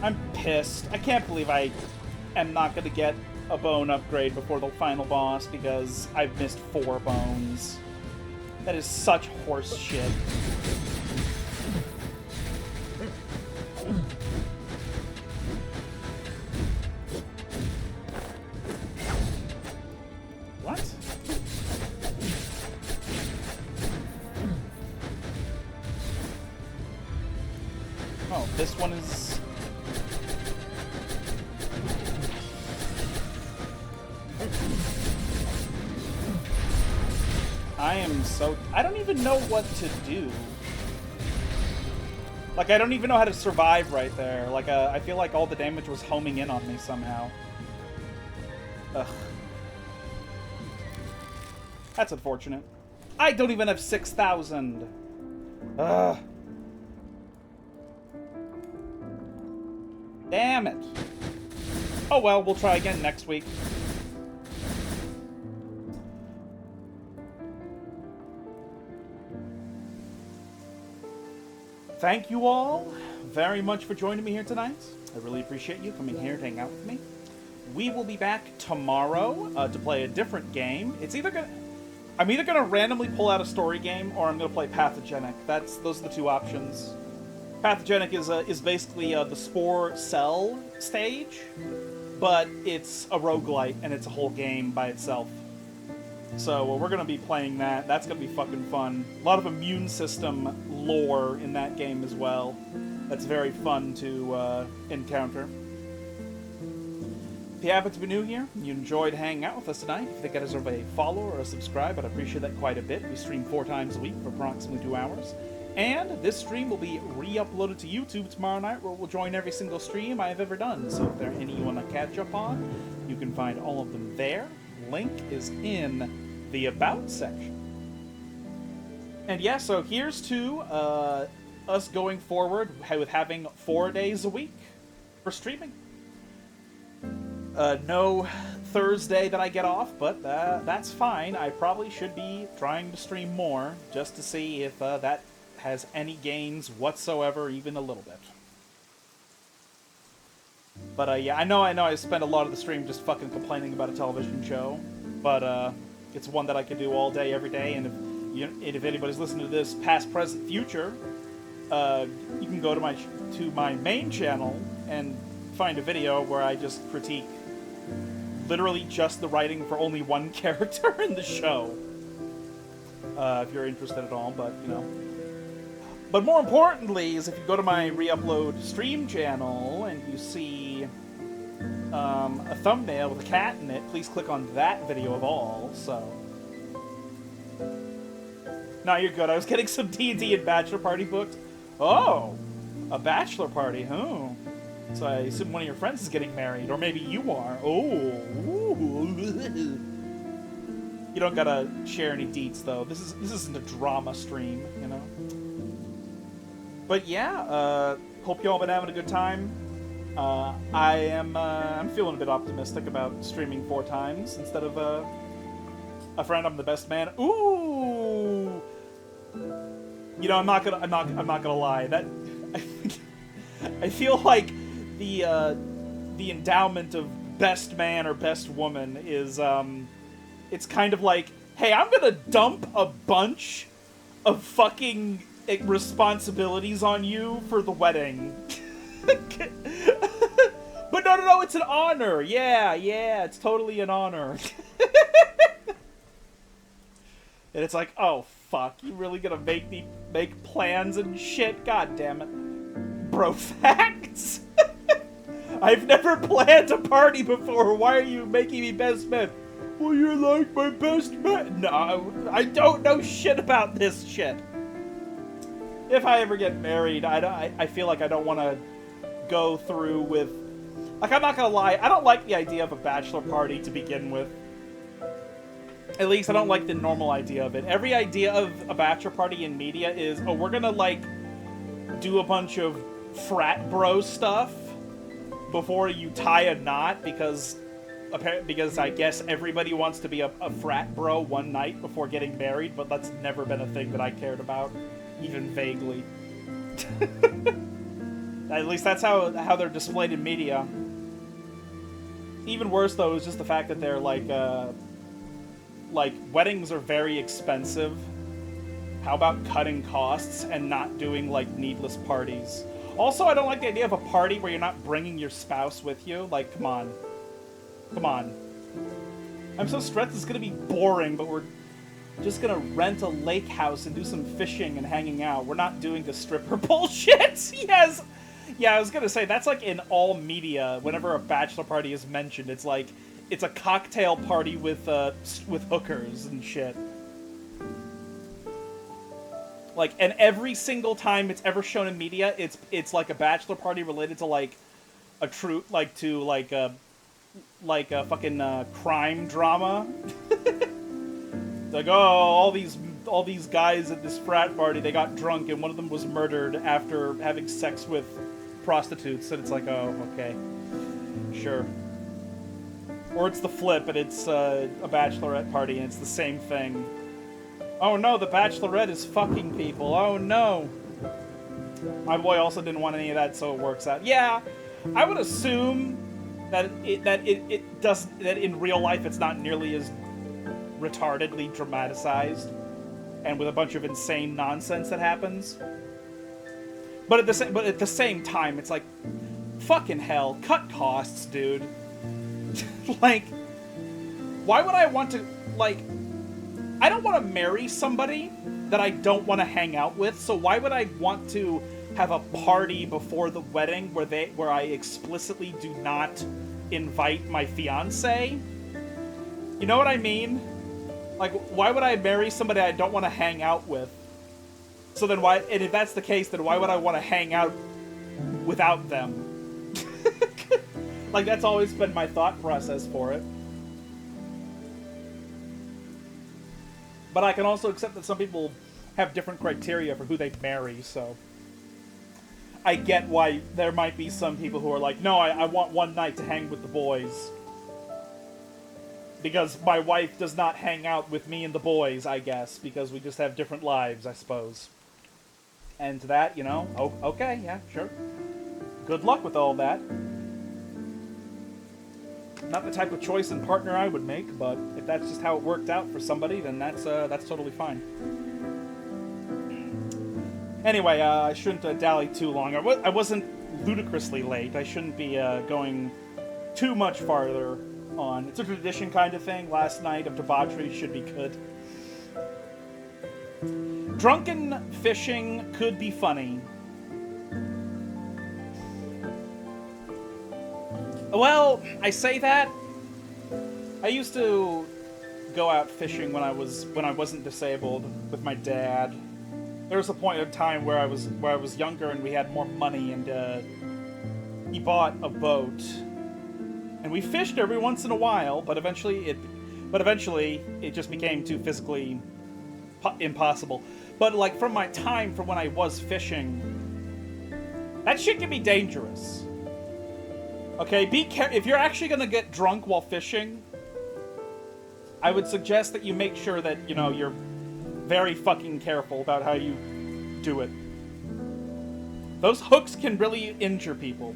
I'm pissed. I can't believe I am not going to get a bone upgrade before the final boss because I've missed 4 bones. That is such horse shit. What? Oh, this one is... I am so... I don't even know what to do. Like, I don't even know how to survive right there. Like, I feel like all the damage was homing in on me somehow. Ugh. That's unfortunate. I don't even have 6,000. Ugh. Damn it. Oh well, we'll try again next week. Thank you all very much for joining me here tonight. I really appreciate you coming here to hang out with me. We will be back tomorrow to play a different game. It's either gonna... I'm either gonna randomly pull out a story game or I'm gonna play Pathogenic. Those are the two options. Pathogenic is basically the Spore Cell stage, but it's a roguelite and it's a whole game by itself. So we're going to be playing that. That's going to be fucking fun. A lot of immune system lore in that game as well. That's very fun to encounter. If you happen to be new here, you enjoyed hanging out with us tonight, if you think I deserve a follow or a subscribe, I'd appreciate that quite a bit. We stream 4 times a week for approximately 2 hours. And this stream will be re-uploaded to YouTube tomorrow night, where we'll join every single stream I have ever done. So if there are any you want to catch up on, you can find all of them there. Link is in the About section. And yeah, so here's to us going forward with having 4 days a week for streaming. No Thursday that I get off, but that's fine. I probably should be trying to stream more, just to see if that has any gains whatsoever, even a little bit. But yeah, I know I spend a lot of the stream just fucking complaining about a television show, but it's one that I can do all day, every day, and if anybody's listening to this, past, present, future, you can go to my main channel and find a video where I just critique literally just the writing for only one character in the show. If you're interested at all, but, you know. But more importantly is if you go to my re-upload stream channel and you see a thumbnail with a cat in it, please click on that video of all, so. No, you're good. I was getting some D&D and Bachelor Party booked. Oh, a Bachelor Party, huh? So I assume one of your friends is getting married, or maybe you are. Oh. You don't gotta share any deets, though. This isn't a drama stream, you know? But yeah, hope y'all been having a good time. I'm feeling a bit optimistic about streaming 4 times instead of a friend. I'm the best man. Ooh, you know, I'm not gonna lie. That I feel like the endowment of best man or best woman is it's kind of like, hey, I'm gonna dump a bunch of fucking responsibilities on you for the wedding. But no, it's an honor. Yeah, it's totally an honor. And it's like, oh fuck, you really gonna make me make plans and shit? God damn it. Bro facts. I've never planned a party before. Why are you making me best man? Well, you're like my best man. No, I don't know shit about this shit. If I ever get married, I feel like I don't want to go through with... Like, I'm not gonna lie, I don't like the idea of a bachelor party to begin with. At least I don't like the normal idea of it. Every idea of a bachelor party in media is, oh, we're gonna, like, do a bunch of frat bro stuff before you tie a knot, because I guess everybody wants to be a frat bro one night before getting married, but that's never been a thing that I cared about, even vaguely. At least that's how they're displayed in media. Even worse, though, is just the fact that they're like weddings are very expensive. How about cutting costs and not doing like needless parties? Also, I don't like the idea of a party where you're not bringing your spouse with you. Like, come on. Come on. I'm so stressed it's gonna be boring, but we're just gonna rent a lake house and do some fishing and hanging out. We're not doing the stripper bullshit. Yes! Yeah, I was gonna say, that's like in all media, whenever a bachelor party is mentioned, it's like, it's a cocktail party with hookers and shit. Like, and every single time it's ever shown in media, it's like a bachelor party related to like a true, like to like a fucking crime drama. Like, oh, all these guys at this frat party, they got drunk and one of them was murdered after having sex with prostitutes, and it's like, oh, okay, sure. Or it's the flip, and it's a bachelorette party, and it's the same thing. Oh no, the bachelorette is fucking people. Oh no. My boy also didn't want any of that, so it works out. Yeah, I would assume that in real life it's not nearly as retardedly dramatized, and with a bunch of insane nonsense that happens. But at the same time, it's like, fucking hell, cut costs, dude. Like, why would I want to, like, I don't want to marry somebody that I don't want to hang out with, so why would I want to have a party before the wedding where I explicitly do not invite my fiance? You know what I mean? Like, why would I marry somebody I don't want to hang out with? So then why, and if that's the case, then why would I want to hang out without them? Like, that's always been my thought process for it. But I can also accept that some people have different criteria for who they marry, so I get why there might be some people who are like, no, I want one night to hang with the boys. Because my wife does not hang out with me and the boys, I guess, because we just have different lives, I suppose. And to that, you know, oh, okay, yeah, sure. Good luck with all that. Not the type of choice and partner I would make, but if that's just how it worked out for somebody, then that's totally fine. Anyway, I shouldn't dally too long. I wasn't ludicrously late. I shouldn't be going too much farther on. It's a tradition kind of thing. Last night of debauchery should be good. Drunken fishing could be funny. Well, I say that. I used to go out fishing when I wasn't disabled with my dad. There was a point in time where I was younger and we had more money, and he bought a boat, and we fished every once in a while, but eventually it just became too physically impossible. But like from my time from when I was fishing, that shit can be dangerous. Okay, be careful if you're actually gonna get drunk while fishing. I would suggest that you make sure that you're very fucking careful about how you do it. Those hooks can really injure people,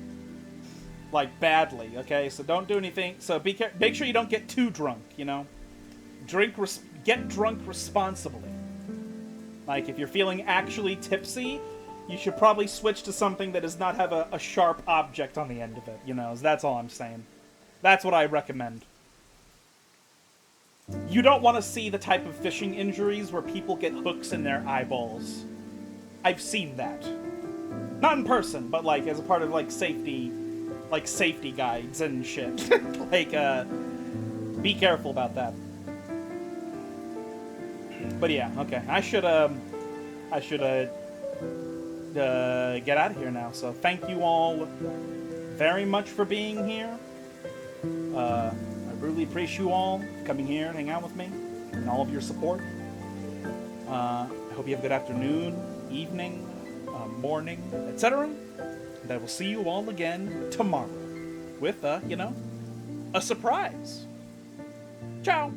like badly. Okay, so don't do anything. So make sure you don't get too drunk. Get drunk responsibly. Like if you're feeling actually tipsy, you should probably switch to something that does not have a sharp object on the end of it. That's all I'm saying. That's what I recommend. You don't want to see the type of fishing injuries where people get hooks in their eyeballs. I've seen that. Not in person, but like as a part of like safety guides and shit. Like, be careful about that. But yeah, okay. I should get out of here now. So thank you all very much for being here. I really appreciate you all coming here and hang out with me and all of your support. I hope you have a good afternoon, evening, morning, etc. And I will see you all again tomorrow with, a surprise. Ciao!